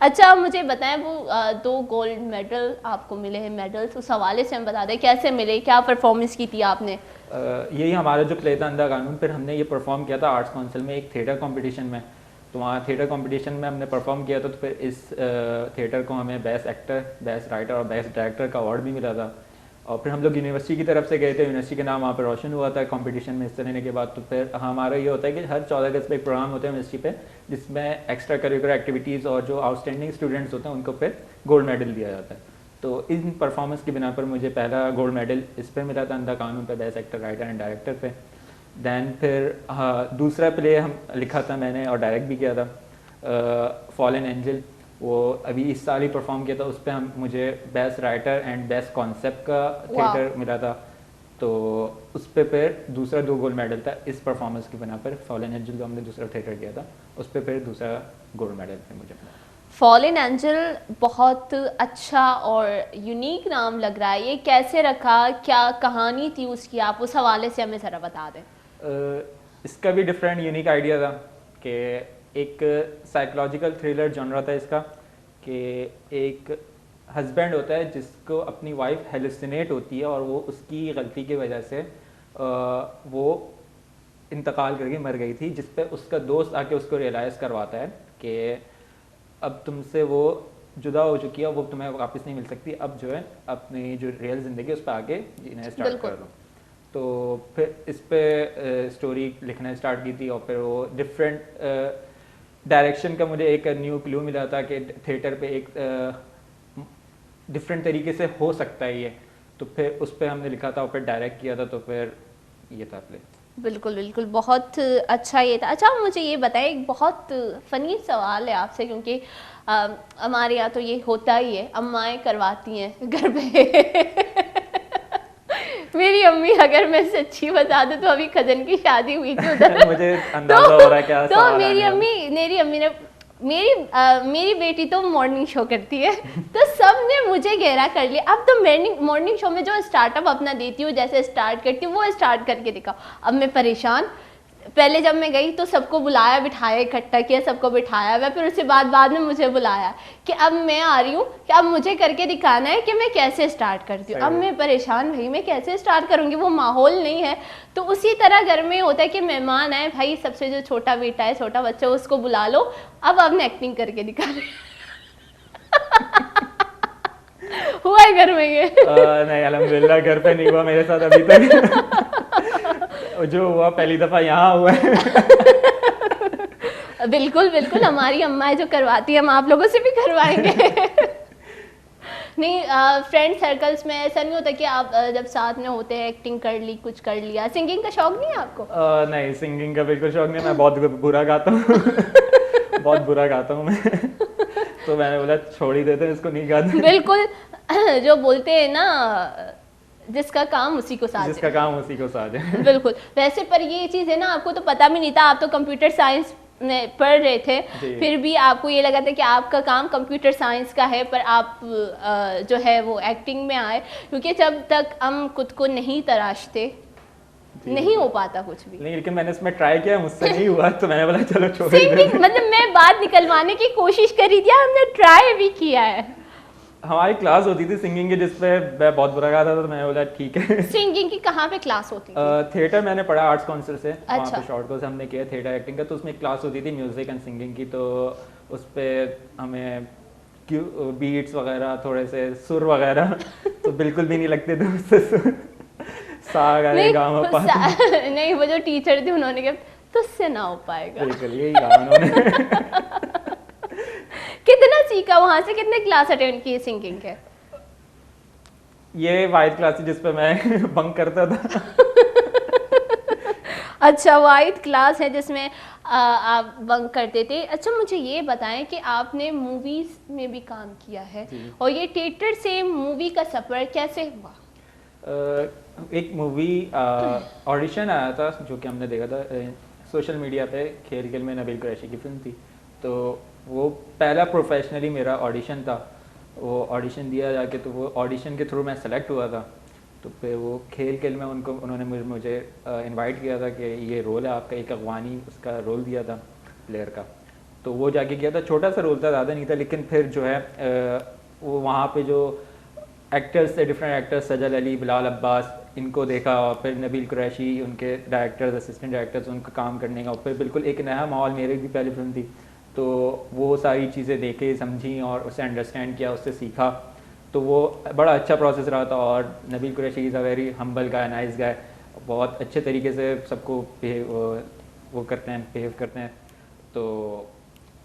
अच्छा, आप मुझे बताएं, वो 2 गोल्ड मेडल आपको मिले हैं, मेडल्स, उस हवाले से हम बता दें कैसे मिले, क्या परफॉर्मेंस की थी आपने? यही हमारा जो प्ले था अंधा कानून, फिर हमने ये परफॉर्म किया था आर्ट्स काउंसिल में एक थिएटर कंपटीशन में। तो वहाँ थिएटर कंपटीशन में हमने परफॉर्म किया था, तो फिर इस थिएटर को हमें बेस्ट एक्टर, बेस्ट राइटर और बेस्ट डायरेक्टर का अवार्ड भी मिला था। और फिर हम लोग यूनिवर्सिटी की तरफ से गए थे, यूनिवर्सिटी के नाम वहाँ पर रोशन हुआ था कंपटीशन में हिस्सा लेने के बाद। तो फिर हमारा ये होता है कि हर 14 अगस्त पे एक प्रोग्राम होता है यूनिवर्सिटी पे, जिसमें एक्स्ट्रा करिकुलर एक्टिविटीज़ और जो आउटस्टैंडिंग स्टूडेंट्स होते हैं उनको फिर गोल्ड मेडल दिया जाता है। तो इन परफॉर्मेंस की बिना पर मुझे पहला गोल्ड मेडल इस पर मिला था, अंधा कानून पे, best actor, writer and director पे। दैन फिर दूसरा प्ले हम लिखा था मैंने और डायरेक्ट भी किया था, फॉलन एंजल, वो अभी इस साल ही परफॉर्म किया था। उस पर मुझे best writer and best concept का थिएटर मिला था। तो उस पर फिर दूसरा 2 गोल्ड मेडल था इस परफॉर्मेंस की बना पर। फॉलन एंजल जो हमने दूसरा थिएटर किया था उस पर फिर दूसरा गोल्ड मेडल पे मुझे मिला। फॉलन एंजल बहुत अच्छा और यूनिक नाम लग रहा है, ये कैसे रखा, क्या कहानी थी उसकी, आप उस हवाले से हमें ज़रा बता दें। इसका भी डिफरेंट यूनिक आइडिया था कि एक साइकोलॉजिकल थ्रिलर जॉनरा था इसका, कि एक हस्बैंड होता है जिसको अपनी वाइफ हेलुसिनेट होती है और वो उसकी गलती की वजह से वो इंतकाल करके मर गई थी, जिस पे उसका दोस्त आके उसको रियलाइज़ करवाता है कि अब तुमसे वो जुदा हो चुकी है, वो तुम्हें वापस नहीं मिल सकती, अब जो है अपनी जो रियल ज़िंदगी उस पर आगे जीना स्टार्ट कर दो। तो फिर इस पे स्टोरी लिखना स्टार्ट की थी और फिर वो डिफरेंट डायरेक्शन का मुझे एक न्यू क्लू मिला था कि थिएटर पे एक डिफरेंट तरीके से हो सकता है ये। तो फिर उस पर हमने लिखा था और फिर डायरेक्ट किया था, तो फिर ये था प्ले। बिल्कुल बिल्कुल, बहुत अच्छा ये था। अच्छा मुझे ये बताएं, एक बहुत फ़नी सवाल है आपसे, क्योंकि हमारे यहाँ तो ये होता ही है, अम्माएँ करवाती हैं घर पे। मेरी अम्मी, अगर मैं सच्ची बता दूं तो अभी कजन की शादी हुई थी उधर। मुझे अंदाजा हो रहा है क्या तो सवाल आने वाला। मेरी अम्मी ने मेरी बेटी तो मॉर्निंग शो करती है, तो सब ने मुझे घेरा कर लिया। अब तो मॉर्निंग शो में जो स्टार्टअप अपना देती हूँ, जैसे स्टार्ट करती हूँ वो स्टार्ट करके दिखाओ। अब मैं परेशान। पहले जब मैं गई तो सबको बुलाया, बिठाया, इकट्ठा किया, सबको बिठाया हुआ, फिर उसके बाद में मुझे बुलाया कि अब मैं आ रही हूँ कि अब मुझे करके दिखाना है कि मैं कैसे स्टार्ट करती हूँ। अब मैं परेशान, भाई मैं कैसे स्टार्ट करूँगी, वो माहौल नहीं है। तो उसी तरह घर में होता है कि मेहमान आए, भाई सबसे जो छोटा बेटा है, छोटा बच्चा, उसको बुला लो, अब आपने एक्टिंग करके दिखा रहे। हुआ है घर में ये? नहीं अल्हम्दुलिल्लाह घर पे नहीं हुआ मेरे साथ अभी तक। जो हुआ पहली दफा यहाँ हुआ है। बिल्कुल बिल्कुल, हमारी अम्माएं जो करवाती है हम आप लोगों से भी करवाएंगे। नहीं, फ्रेंड सर्कल्स में ऐसा नहीं होता कि आप जब साथ में होते हैं एक्टिंग कर ली, कुछ कर लिया? सिंगिंग का शौक नहीं है आपको? नहीं सिंगिंग का बिल्कुल शौक नहीं, मैं बहुत बुरा गाता हूँ। बहुत बुरा गाता हूँ मैं। तो मैंने बोला छोड़ ही देते हैं इसको, नहीं गाते। बिल्कुल। जो बोलते हैं ना, जिसका काम उसी को साझ, जिसका काम उसी को साझ है। बिल्कुल। वैसे पर ये चीज़ है ना, आपको तो पता भी नहीं था, आप तो कंप्यूटर साइंस में पढ़ रहे थे, फिर भी आपको ये लगा था कि आपका काम कंप्यूटर साइंस का है, पर आप जो है वो एक्टिंग में आए, क्योंकि जब तक हम खुद को नहीं तराशते नहीं हो पाता कुछ भी। नहीं, लेकिन मैंने इसमें ट्राई किया, मुझसे नहीं हुआ, तो मैंने बोला चलो छोड़ सिंगिंग, मतलब मैं बात निकलवाने की कोशिश करी थी, हमने ट्राई भी किया है। हमारी क्लास होती थी सिंगिंग की, जिसपे मैं बहुत बुरा गाता था, तो मैंने बोला ठीक है। सिंगिंग की कहाँ पे क्लास होती थी? थिएटर मैंने पढ़ा आर्ट्स काउंसिल से, वहाँ अच्छा। पे शॉर्ट कोर्स हमने किया थिएटर एक्टिंग का, तो उसमें एक क्लास होती थी म्यूजिक एंड सिंगिंग की, तो उस पर हमें बीट्स वगैरह, थोड़े से सुर वगैरह तो बिल्कुल भी नहीं लगते थे उससे सुर। सा गा रे गा मा पा। नहीं, वो जो टीचर थे उन्होंने कहा तुझसे ना हो पाएगा। बिल्कुल यही कहा उन्होंने। कितना सीखा वहां से, कितने क्लास अटेंड किए सिंगिंग के? ये वाइट क्लास थी जिसपे मैं बंक करता था। अच्छा, वाइट क्लास है जिसमें आप बंक करते थे। अच्छा मुझे ये बताएं कि आपने मूवीज में भी काम किया है, और ये थिएटर से मूवी का सफर कैसे हुआ? एक मूवी ऑडिशन आया था जो कि हमने देखा था सोशल मीडिया पे, खेल खेल में नबील कुरैशी की फिल्म थी, तो वो पहला प्रोफेशनली मेरा ऑडिशन था। वो ऑडिशन दिया जाके, तो वो ऑडिशन के थ्रू मैं सेलेक्ट हुआ था, तो फिर वो खेल खेल में उन्होंने मुझे इनवाइट किया था कि ये रोल है आपका, एक अफगानी उसका रोल दिया था प्लेयर का, तो वो जाके किया था। छोटा सा रोल था, ज़्यादा नहीं था, लेकिन फिर जो है वो वहाँ पे जो एक्टर्स थे, डिफरेंट एक्टर्स, सजल अली, बिलाल अब्बास, इनको देखा, और फिर नबील कुरैशी, उनके डायरेक्टर्स, असिस्टेंट डायरेक्टर्स, उनका काम करने का, और फिर बिल्कुल एक नया माहौल, मेरी भी पहली फिल्म थी, तो वो सारी चीज़ें देखे, समझी और उसे अंडरस्टैंड किया, उससे सीखा, तो वो बड़ा अच्छा प्रोसेस रहा था। और Nabeel Qureshi is a very humble guy, nice guy, बहुत अच्छे तरीके से सबको वो करते हैं, बिहेव करते हैं, तो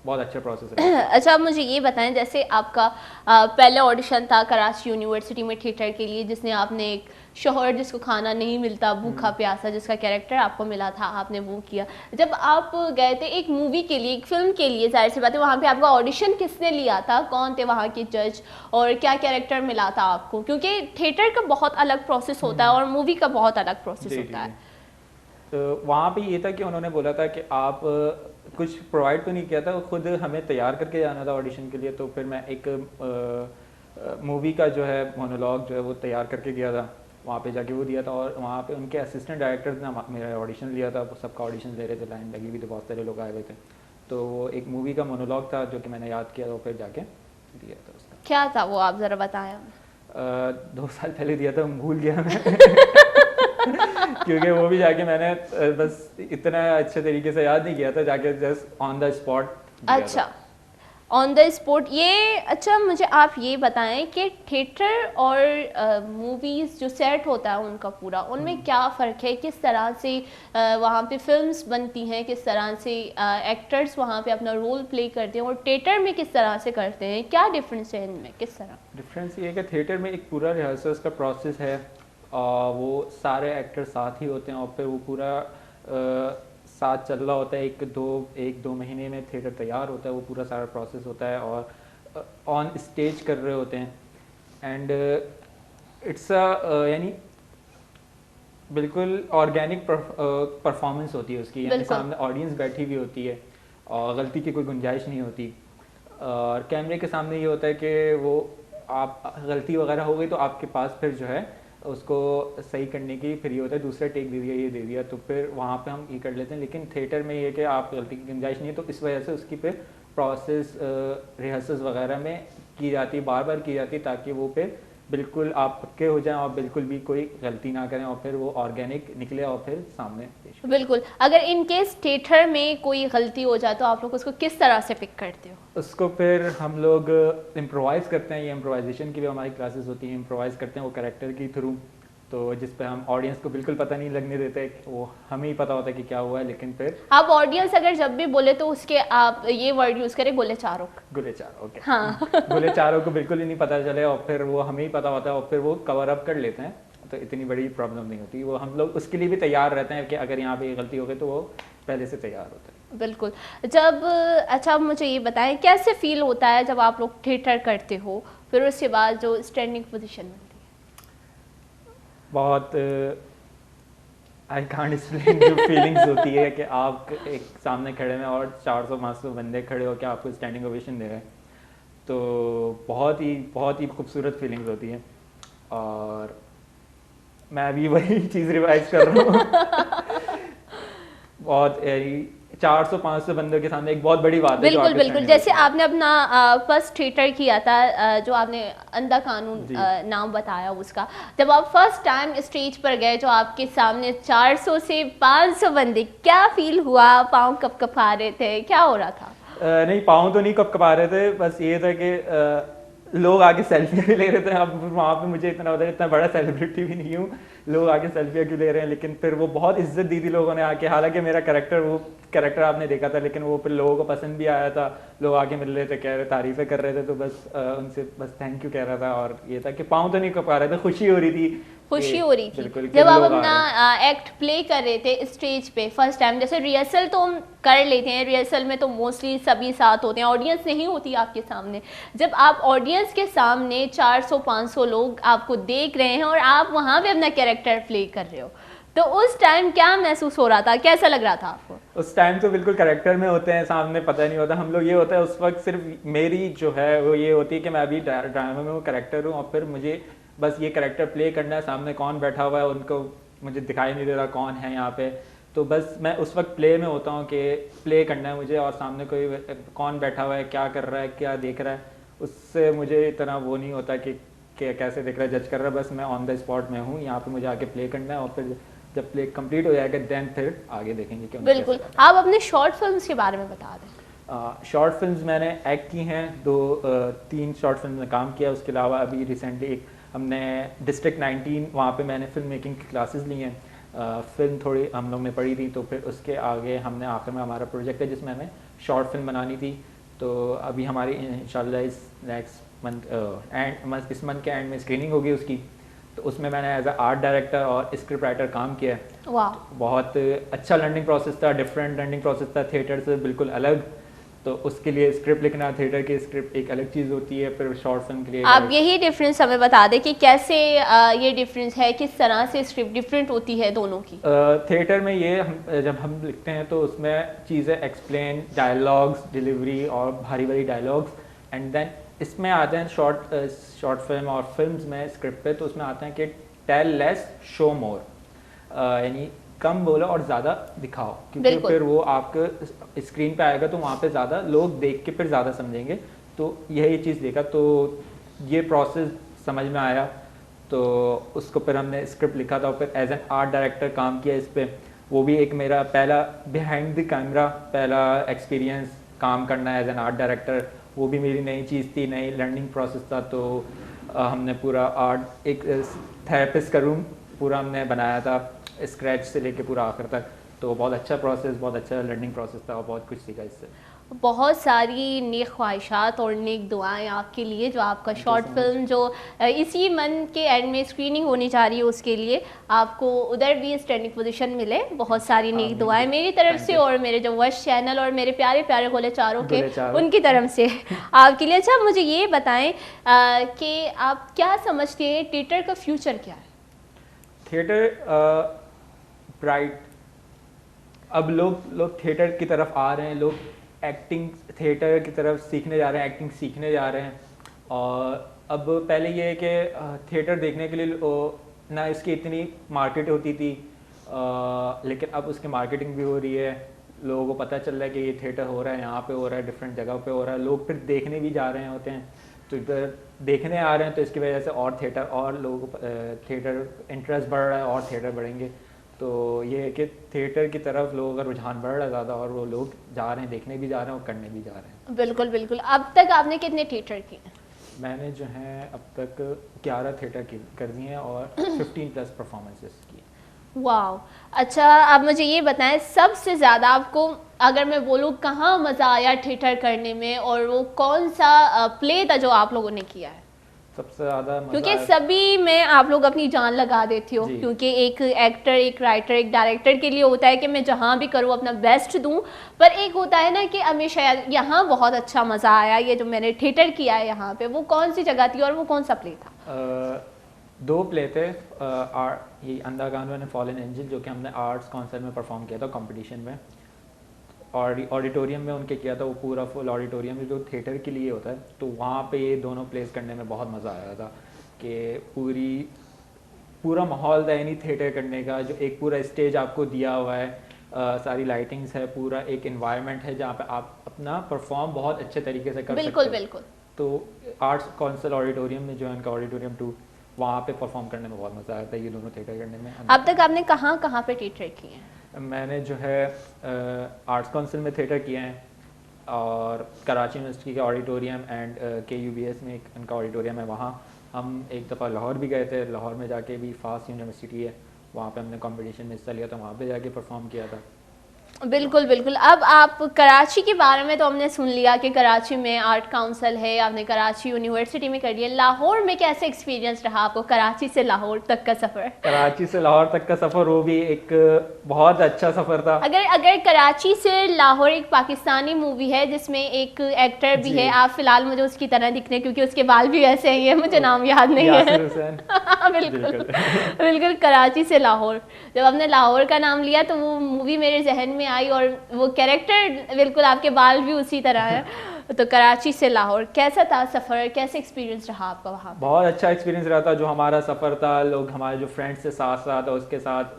बहुत अच्छा प्रोसेस है। अच्छा आप मुझे ये बताएं, जैसे आपका पहले ऑडिशन था कराची यूनिवर्सिटी में थिएटर के लिए, जिसने आपने एक शोहर जिसको खाना नहीं मिलता, भूखा प्यासा, जिसका कैरेक्टर आपको मिला था, आपने वो किया। जब आप गए थे एक मूवी के लिए, एक फिल्म के लिए, जाहिर सी बात है वहाँ पे आपका ऑडिशन किसने लिया था, कौन थे वहाँ के जज, और क्या कैरेक्टर मिला था आपको? क्योंकि थिएटर का बहुत अलग प्रोसेस होता है और मूवी का बहुत अलग प्रोसेस होता है। तो वहाँ पे ये था कि उन्होंने बोला था कि आप कुछ प्रोवाइड तो नहीं किया था, खुद हमें तैयार करके जाना था ऑडिशन के लिए, तो फिर मैं एक मूवी का जो है मोनोलॉग जो है वो तैयार करके गया था, वहाँ पे जाके वो दिया था, और वहाँ पे उनके असिस्टेंट डायरेक्टर ने मेरा ऑडिशन लिया था, सबका ऑडिशन ले रहे थे, लाइन लगी हुई थी, बहुत सारे लोग आए हुए थे, तो वो एक मूवी का मोनोलॉग था जो कि मैंने याद किया, तो फिर जाके दिया था उसका। क्या था वो, आप ज़रा बताएं। 2 साल पहले दिया था, भूल गया मैं। क्योंकि वो भी जाके मैंने बस इतना अच्छे तरीके से याद नहीं किया था, जाके जस्ट ऑन द स्पॉट। अच्छा, ऑन द स्पॉट ये। अच्छा मुझे आप ये बताएं कि थिएटर और मूवीज़ जो सेट होता है उनका पूरा, उनमें क्या फ़र्क है, किस तरह से वहाँ पे फिल्म्स बनती हैं, किस तरह से एक्टर्स वहाँ पे अपना रोल प्ले करते हैं, और थिएटर में किस तरह से करते हैं, क्या डिफरेंस है इनमें, किस तरह? डिफरेंस ये है कि थिएटर में एक पूरा रिहर्सल्स का प्रोसेस है, वो सारे एक्टर साथ ही होते हैं और फिर वो पूरा साथ चल रहा होता है, एक दो महीने में थिएटर तैयार होता है, वो पूरा सारा प्रोसेस होता है और ऑन स्टेज कर रहे होते हैं। एंड इट्स यानी बिल्कुल ऑर्गेनिक परफॉर्मेंस होती है उसकी, यानी सामने ऑडियंस बैठी हुई होती है और गलती की कोई गुंजाइश नहीं होती। और कैमरे के सामने ये होता है कि वो आप गलती वगैरह हो गई तो आपके पास फिर जो है उसको सही करने की फिर ये होता है दूसरा टेक दे दिया, ये दे दिया, तो फिर वहाँ पे हम ये कर लेते हैं। लेकिन थिएटर में ये कि आप गलती की गुंजाइश नहीं है, तो इस वजह से उसकी फिर प्रोसेस रिहर्सल्स वगैरह में की जाती है, बार बार की जाती है, ताकि वो फिर बिल्कुल आप पक्के हो जाएं और बिल्कुल भी कोई गलती ना करें और फिर वो ऑर्गेनिक निकले और फिर सामने पेश हो। बिल्कुल। अगर इन केस थिएटर में कोई गलती हो जाए तो आप लोग उसको किस तरह से पिक करते हो? उसको फिर हम लोग इम्प्रोवाइज़ करते हैं, ये इम्प्रोवाइजेशन की भी हमारी क्लासेस होती हैं, इम्प्रोवाइज़ करते हैं वो कैरेक्टर के थ्रू, तो जिस पे हम ऑडियंस को बिल्कुल पता नहीं लगने देते, वो हमें ही पता होता है कि क्या हुआ है। लेकिन फिर आप ऑडियंस अगर जब भी बोले तो उसके आप ये वर्ड यूज करें, गोले चारों। ओके। हाँ। गोले चारों को बिल्कुल ही नहीं पता चले और फिर वो हमें ही पता होता है और फिर वो कवर अप कर लेते हैं, तो इतनी बड़ी प्रॉब्लम नहीं होती। वो हम लोग उसके लिए भी तैयार रहते हैं कि अगर यहाँ पे गलती हो गई तो वो पहले से तैयार होते हैं। बिल्कुल। जब अच्छा मुझे ये बताएं कैसे फील होता है जब आप लोग थिएटर करते हो, फिर उसके बाद जो स्टैंडिंग पोजीशन मिलती है? बहुत आई कांट एक्सप्लेन जो फीलिंग्स होती है कि आप एक सामने खड़े हैं और 400-500 बंदे खड़े होकर आपको स्टैंडिंग ओवेशन दे रहे हैं, तो बहुत ही खूबसूरत फीलिंग्स होती है। और मैं भी वही चीज़ रिवाइज कर रहा हूँ। बहुत 400-500 बंदों के सामने एक बहुत बड़ी बात है। बिल्कुल बिल्कुल। जैसे आपने अपना फर्स्ट थिएटर किया था, जो आपने अंधा कानून नाम बताया उसका, जब आप फर्स्ट टाइम स्टेज पर गए जो आपके सामने 400 से 500 बंदे, क्या फील हुआ? पाँव कपकपा रहे थे, क्या हो रहा था? नहीं, पाँव तो नहीं कपकपा रहे थे, बस ये था कि लोग आके सेल्फी भी ले रहे थे। अब वहाँ पे मुझे इतना होता है, इतना बड़ा सेलिब्रिटी भी नहीं हूँ, लोग आके सेल्फियाँ क्यों ले रहे हैं। लेकिन फिर वो बहुत इज्जत दी थी लोगों ने आके, हालांकि मेरा कैरेक्टर आपने देखा था, लेकिन वो फिर लोगों को पसंद भी आया था। लोग आके मिल रहे थे, कह रहे तारीफ़ें कर रहे थे, तो बस उनसे बस थैंक यू कह रहा था। और ये था कि पाँव तो नहीं कपा रहे थे, खुशी हो रही थी, खुशी हो रही थी जब आप अपना एक्ट प्ले कर रहे थे स्टेज पे फर्स्ट टाइम। जैसे रिहर्सल तो हम कर लेते हैं, रिहर्सल में तो मोस्टली सभी साथ होते हैं, ऑडियंस नहीं होती आपके सामने। जब आप ऑडियंस के सामने 400-500 लोग आपको देख रहे हैं और आप वहाँ पे अपना कैरेक्टर प्ले कर रहे हो, तो उस टाइम क्या महसूस हो रहा था, कैसा लग रहा था आपको? उस टाइम तो बिल्कुल कैरेक्टर में होते हैं, सामने पता नहीं होता हम लोग। ये होता है उस वक्त सिर्फ मेरी जो है वो ये होती है कि मैं अभी ड्रामा में वो कैरेक्टर हूँ और फिर मुझे बस ये कैरेक्टर प्ले करना है। सामने कौन बैठा हुआ है उनको मुझे दिखाई नहीं दे रहा कौन है यहाँ पे, तो बस मैं उस वक्त प्ले में होता हूँ कि प्ले करना है मुझे, और सामने कोई कौन बैठा हुआ है, क्या कर रहा है, क्या देख रहा है, उससे मुझे इतना वो नहीं होता कि कैसे देख रहा है, जज कर रहा है। बस मैं ऑन द स्पॉट में हूँ, यहाँ पे मुझे आके प्ले करना है और फिर जब प्ले कंप्लीट हो जाएगा देन फिर आगे देखेंगे कि बिल्कुल। आप अपने शॉर्ट फिल्म्स के बारे में बता दें। शॉर्ट फिल्म्स मैंने एक्ट की हैं, 2-3 शॉर्ट फिल्म में काम किया। उसके अलावा अभी रिसेंटली एक हमने डिस्ट्रिक्ट 19 वहाँ पे मैंने फिल्म मेकिंग की क्लासेस ली हैं। फिल्म थोड़ी हम लोग ने पढ़ी थी, तो फिर उसके आगे हमने आखिर में हमारा प्रोजेक्ट है जिसमें हमें शॉर्ट फिल्म बनानी थी। तो अभी हमारी इंशाल्लाह इस नेक्स्ट मंथ इस मंथ के एंड में स्क्रीनिंग होगी उसकी, तो उसमें मैंने एज अ आर्ट डायरेक्टर और स्क्रिप्ट राइटर काम किया है। वाह, बहुत अच्छा लर्निंग प्रोसेस था, डिफरेंट लर्निंग प्रोसेस था, थिएटर से बिल्कुल अलग। तो उसके लिए स्क्रिप्ट लिखना, थिएटर की स्क्रिप्ट एक अलग चीज़ होती है, फिर शॉर्ट फिल्म के लिए आप यही डिफरेंस हमें बता दें कि कैसे ये डिफरेंस है, किस तरह से स्क्रिप्ट डिफरेंट होती है दोनों की। थिएटर में ये जब हम लिखते हैं तो उसमें चीज़ें एक्सप्लेन, डायलॉग्स, डिलीवरी और भारी भारी डायलॉग्स, एंड देन इसमें आते हैं शॉर्ट फिल्म और फिल्म्स में स्क्रिप्ट पे, तो उसमें आते हैं कि टेल लेस शो मोर, यानी कम बोलो और ज़्यादा दिखाओ, क्योंकि फिर वो आपके स्क्रीन पे आएगा तो वहाँ पे ज़्यादा लोग देख के फिर ज़्यादा समझेंगे। तो यही चीज़ देखा, तो ये प्रोसेस समझ में आया, तो उसको फिर हमने स्क्रिप्ट लिखा था और फिर एज एन आर्ट डायरेक्टर काम किया इस पर। वो भी एक मेरा पहला बिहाइंड द कैमरा पहला एक्सपीरियंस काम करना एज एन आर्ट डायरेक्टर, वो भी मेरी नई चीज़ थी, नई लर्निंग प्रोसेस था। तो हमने पूरा आर्ट एक थेरेपिस्ट का रूम पूरा हमने बनाया था स्क्रैच से लेके पूरा आखिर तक, तो बहुत अच्छा प्रोसेस, बहुत अच्छा लर्निंग प्रोसेस था और बहुत कुछ सीखा इससे। बहुत सारी नेक ख्वाहिशात और नेक दुआएं आपके लिए, जो आपका शॉर्ट फिल्म जो इसी मंथ के एंड में स्क्रीनिंग होने जा रही है उसके लिए आपको उधर भी स्टैंडिंग पोजीशन मिले। बहुत सारी नेक दुआएं मेरी तरफ से और मेरे जो वश चैनल और मेरे प्यारे प्यारे गोले चारों के उनकी तरफ से आपके लिए। अच्छा मुझे ये बताएं कि आप क्या समझते हैं थिएटर का फ्यूचर क्या है? थिएटर ब्राइट, अब लोग थिएटर की तरफ आ रहे हैं, लोग एक्टिंग थिएटर की तरफ सीखने जा रहे हैं, एक्टिंग सीखने जा रहे हैं। और अब पहले ये है कि थिएटर देखने के लिए ना इसकी इतनी मार्केट होती थी, लेकिन अब उसकी मार्केटिंग भी हो रही है, लोगों को पता चल रहा है कि ये थिएटर हो रहा है, यहाँ पे हो रहा है, डिफरेंट जगह पे हो रहा है, लोग फिर देखने भी जा रहे होते हैं। तो इधर देखने आ रहे हैं तो इसकी वजह से और थिएटर और लोगों को थिएटर इंटरेस्ट बढ़ रहा है और थिएटर बढ़ेंगे। तो ये है कि थिएटर की तरफ लोगों का रुझान बढ़ रहा है ज़्यादा और वो लोग जा रहे हैं, देखने भी जा रहे हैं और करने भी जा रहे हैं। बिल्कुल बिल्कुल। अब तक आपने कितने थिएटर किए? मैंने जो है अब तक 11 थिएटर कर दिए हैं और 15+ परफॉर्मेंसेस की। वाह, अच्छा आप मुझे ये बताएं सबसे ज़्यादा आपको अगर मैं बोलूँ कहाँ मज़ा आया थिएटर करने में, और वो कौन सा प्ले था जो आप लोगों ने किया है? सबसे ज़्यादा क्योंकि सभी में आप लोग अपनी जान लगा देते हो, क्योंकि एक एक्टर, एक राइटर, एक डायरेक्टर के लिए होता है कि मैं जहाँ भी करूँ अपना बेस्ट दूँ, पर एक होता है ना कि हमें शायद यहाँ बहुत अच्छा मज़ा आया, ये जो मैंने थिएटर किया है यहाँ पे, वो कौन सी जगह थी और वो कौन सा प्ले था? 2 प्ले थे, ये अंधा कानून एंड फॉलन एंजल, जो कि हमने आर्ट्स काउंसिल में परफॉर्म किया था कंपटीशन में, और ऑडिटोरियम में उनके किया था, वो पूरा फुल ऑडिटोरियम जो थिएटर के लिए होता है। तो वहाँ पे ये दोनों प्लेस करने में बहुत मज़ा आया था कि पूरा माहौल था यानी थिएटर करने का, जो एक पूरा स्टेज आपको दिया हुआ है, सारी लाइटिंग्स है, पूरा एक एनवायरनमेंट है जहाँ पे आप अपना परफॉर्म बहुत अच्छे तरीके से कर सकते हो। बिल्कुल। तो आर्ट्स काउंसिल ऑडिटोरियम में जो है उनका ऑडिटोरियम 2, वहाँ पे परफॉर्म करने में बहुत मज़ा आया था ये दोनों थिएटर करने में। अब तक आपने कहाँ कहाँ पे थिएटर किए हैं? मैंने जो है आर्ट्स काउंसिल में थिएटर किए हैं, और कराची यूनिवर्सिटी के ऑडिटोरियम एंड KUBS में एक उनका ऑडिटोरियम है, वहाँ हम एक दफ़ा लाहौर भी गए थे। लाहौर में जाके भी फास्ट यूनिवर्सिटी है, वहाँ पे हमने कंपटीशन में हिस्सा लिया था, वहाँ पे जाके परफॉर्म किया था। बिल्कुल बिल्कुल। अब आप कराची के बारे में तो हमने सुन लिया कि कराची में आर्ट काउंसिल है, आपने कराची यूनिवर्सिटी में कर लिया। लाहौर में कैसे एक्सपीरियंस रहा आपको, कराची से लाहौर तक का सफ़र? कराची से लाहौर तक का सफ़र वो भी एक बहुत अच्छा सफ़र था। अगर कराची से लाहौर एक पाकिस्तानी मूवी है जिसमें एक एक्टर भी है, आप फिलहाल मुझे उसकी तरह दिखने, क्योंकि उसके बाल भी ऐसे ही है, मुझे नाम याद नहीं है। बिल्कुल बिल्कुल। कराची से लाहौर, जब आपने लाहौर का नाम लिया तो वो मूवी मेरे जहन में आई, और वो कैरेक्टर बिल्कुल, आपके बाल भी उसी तरह है। तो कराची से लाहौर कैसा था सफ़र, कैसे एक्सपीरियंस रहा आपका वहाँ? बहुत अच्छा एक्सपीरियंस रहा था। जो हमारा सफ़र था, लोग हमारे जो फ्रेंड्स से साथ और उसके साथ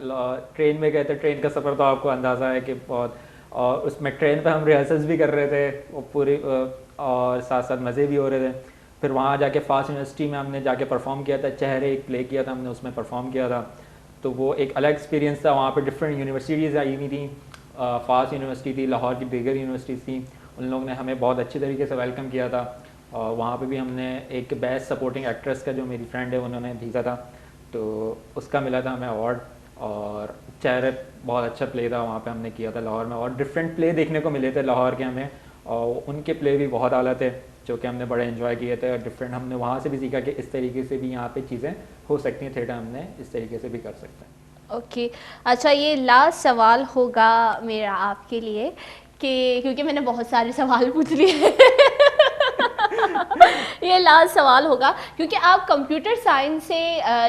ट्रेन में गए थे। ट्रेन का सफ़र तो आपको अंदाज़ा है कि बहुत, और उसमें ट्रेन पे हम रिहर्सल्स भी कर रहे थे वो पूरी, और साथ साथ मज़े भी हो रहे थे। फिर वहाँ जाके फास्ट यूनिवर्सिटी में हमने जाके परफॉर्म किया था, चेहरे एक प्ले किया था हमने, उसमें परफॉर्म किया था। तो वो एक अलग एक्सपीरियंस था। वहाँ पर डिफरेंट यूनिवर्सिटीज़ आई हुई थी, फास्ट यूनिवर्सिटी थी, लाहौर की दीगर यूनिवर्सिटीज़ थी, उन लोगों ने हमें बहुत अच्छे तरीके से वेलकम किया था। और वहाँ पे भी हमने एक बेस्ट सपोर्टिंग एक्ट्रेस का, जो मेरी फ्रेंड है, उन्होंने जीता था, तो उसका मिला था हमें अवार्ड। और चेहरे बहुत अच्छा प्ले था वहाँ पे हमने किया था लाहौर में, और डिफरेंट प्ले देखने को मिले थे लाहौर के हमें, और उनके प्ले भी बहुत आला थे जो कि हमने बड़े एंजॉय किए थे। और डिफरेंट हमने वहाँ से भी सीखा कि इस तरीके से भी यहाँ पे चीज़ें हो सकती हैं, थिएटर हमने इस तरीके से भी कर सकते हैं। ओके अच्छा, ये लास्ट सवाल होगा मेरा आपके लिए कि क्योंकि मैंने बहुत सारे सवाल पूछ लिए ये लास्ट सवाल होगा क्योंकि आप कंप्यूटर साइंस से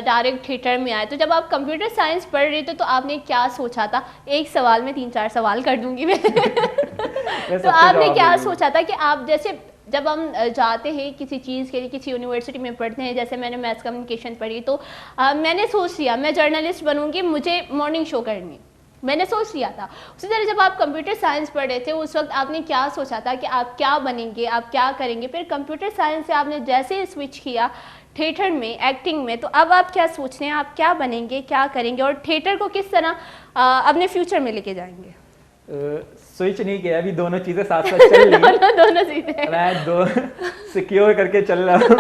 डायरेक्ट थिएटर में आए, तो जब आप कंप्यूटर साइंस पढ़ रहे थे तो आपने क्या सोचा था? एक सवाल में 3-4 सवाल कर दूंगी मैं तो आपने क्या सोचा था कि आप जैसे जब हम जाते हैं किसी चीज़ के लिए, किसी यूनिवर्सिटी में पढ़ते हैं, जैसे मैंने मैथ्स कम्युनिकेशन पढ़ी, तो मैंने सोच लिया मैं जर्नलिस्ट बनूंगी, मुझे मॉर्निंग शो करनी, मैंने सोच लिया था। उसी तरह जब आप कंप्यूटर साइंस पढ़ रहे थे उस वक्त आपने क्या सोचा था कि आप क्या बनेंगे, आप क्या करेंगे? फिर कंप्यूटर साइंस से आपने जैसे स्विच किया थिएटर में, एक्टिंग में, तो अब आप क्या सोच रहे हैं, आप क्या बनेंगे, क्या करेंगे, और थिएटर को किस तरह अपने फ्यूचर में लेके जाएंगे? स्विच नहीं किया, अभी दोनों चीज़ें साथ साथ चल रही हैं। दोनों चीज़ें मैं दो सिक्योर करके चल रहा हूँ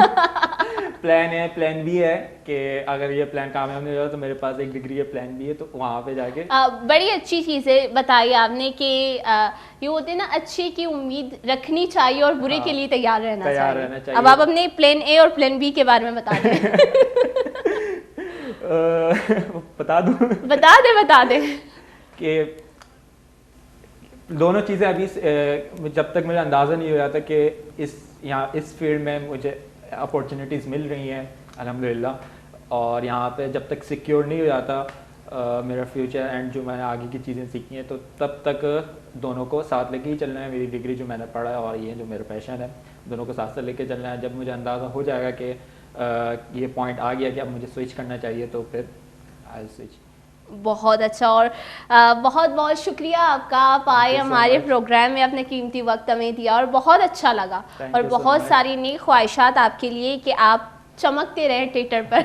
प्लान है, प्लान भी है कि अगर ये प्लान कामयाब नहीं हो जाता तो मेरे पास एक डिग्री है, प्लान भी है, तो वहाँ पे जाके बड़ी अच्छी चीज़ें बताई आपने कि ये होते ना, अच्छे की उम्मीद रखनी चाहिए और बुरे के लिए तैयार रहना चाहिए। अब आप अपने प्लान ए और प्लान बी के बारे में बता दें। बता दूं? बता दे कि दोनों चीज़ें अभी जब तक मुझे अंदाज़ा नहीं हो जाता कि इस फील्ड में मुझे अपॉर्चुनिटीज़ मिल रही हैं अल्हम्दुलिल्लाह, और यहाँ पे जब तक सिक्योर नहीं हो जाता मेरा फ्यूचर एंड जो मैंने आगे की चीज़ें सीखी हैं, तो तब तक दोनों को साथ लेके ही चलना है। मेरी डिग्री जो मैंने पढ़ा है और ये जो मेरा पैशन है, दोनों को साथ साथ लेके चलना है। जब मुझे अंदाज़ा हो जाएगा कि ये पॉइंट आ गया कि अब मुझे स्विच करना चाहिए, तो फिर आई स्विच। बहुत अच्छा, और बहुत बहुत शुक्रिया आपका, आप आए हमारे प्रोग्राम में, अपने कीमती वक्त हमें दिया और बहुत अच्छा लगा। और बहुत सारी नई ख्वाहिशात आपके लिए कि आप चमकते रहे थिएटर पर,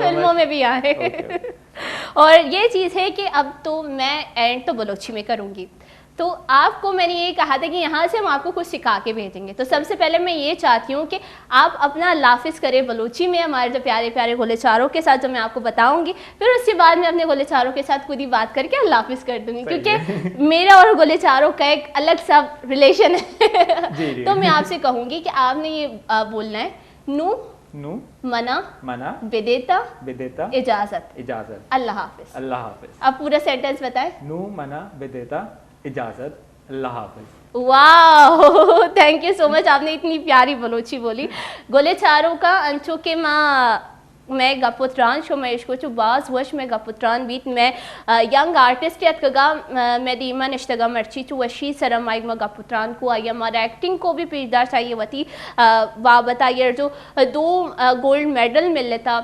फिल्मों में भी आए। और ये चीज़ है कि अब तो मैं एंड तो बलोची में करूँगी, तो आपको मैंने ये कहा था कि यहाँ से हम आपको कुछ सिखा के भेजेंगे। तो सबसे पहले मैं ये चाहती हूँ कि आप अपना लाफिज करें बलूची में हमारे जो प्यारे प्यारे गोलेचारों के साथ, जो मैं आपको बताऊंगी, फिर उसके बाद मैं अपने गोलेचारों के साथ खुद ही बात करके लाफिज कर दूंगी, क्योंकि मेरा और गोलेचारों का एक अलग सा रिलेशन है। तो मैं आपसे कहूँगी कि आपने ये बोलना है, नू मना बिदेता इजाजत। अल्लाह हाफिज। अब पूरा सेंटेंस बताएं। नू मना बिदेता इजाजत, अल्लाह हाफिज। वाह, थैंक यू सो मच, आपने इतनी प्यारी बलोची बोली। गोलेचारों का अंचो के माँ मैं गपुत्रान शो मैं इसको चु बाज वश मैं गपुत्रान बीत मैं यंग आर्टिस्ट यात कगा मैं दीमा निश्तगा मर्ची चु वशी सरम माइक में गपुत्रान को आई हमारा एक्टिंग को भी पेशदार चाहिए वती वाह बताइए जो 2 गोल्ड मेडल मिल लेता,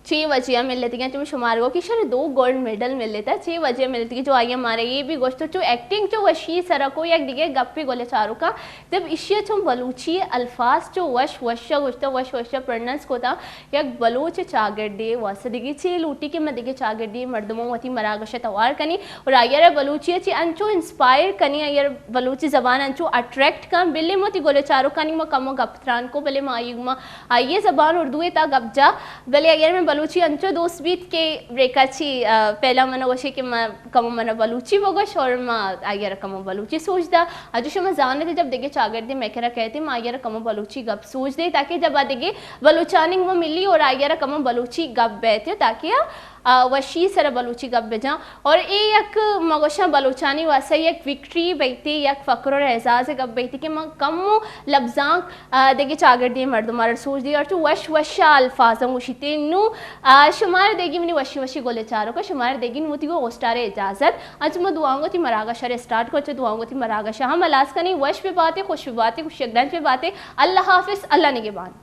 6 वजिया मिल लेती हैं, जो शुमार को कि शर 2 गोल्ड मेडल मिल लेता है, 6 वजिया मिल लेती है जो आई हमारे ये भी गोश्त जो एक्टिंग जो वशी सरा को या दिखे गप्पी गोलेचारों का जब इश्य जो बलूची अल्फाज जो वश प्रोनाउंस को था या बलूच चागर दे वैसे दिखे 6 लूटी के मदिगे चागर दे मर्दमों वती मरागश तवार कनी और आयर बलूची ची अंचो इंस्पायर कनी आयर बलूची जबान अंचो अट्रैक्ट का बिल्ले मोती गोलेचारों का नहीं कमो गपत्रान को बले मायुमा आइए जबान उर्दू ता गपजा बले आयर में बलूची अंचो दोस्त बीत के रेखाची पहला मना वशे के कमो मना बलूची वगश और माँ आयर कमो बलूची सोच दा आज शो जाने थे जब देखे चागर दे मैं कह कहते माँ आयर कमो बलूची गप सोच दे ताकि जब आ देगे बलूचानिंग वो मिली और आयर कमो बलूची गप बैठे ताकि वशी सर बलूची गप बेजा और एक मगोशा बलूचानी वैसे एक विक्ट्री बैठी एक फ़क्र और एजाज़ गप बैठी कि मैं कमो लफ्जांक देगे चागर दिए मर्दमार सोच दिए और तो वशा अल्फाजम उशीते नू शुमार देगी मनी वशी गोले चारों का शुमार देगी मुती वो ओस्टारे इजाज़त आज मैं दुआओं थी मरागा शर स्टार्ट कर दुआओं थी मरागा शाह हम अलास का नहीं वश पे बातें खुश पे बातें खुश पे बातें। अल्लाह हाफिज़, अल्लाह निगहबान।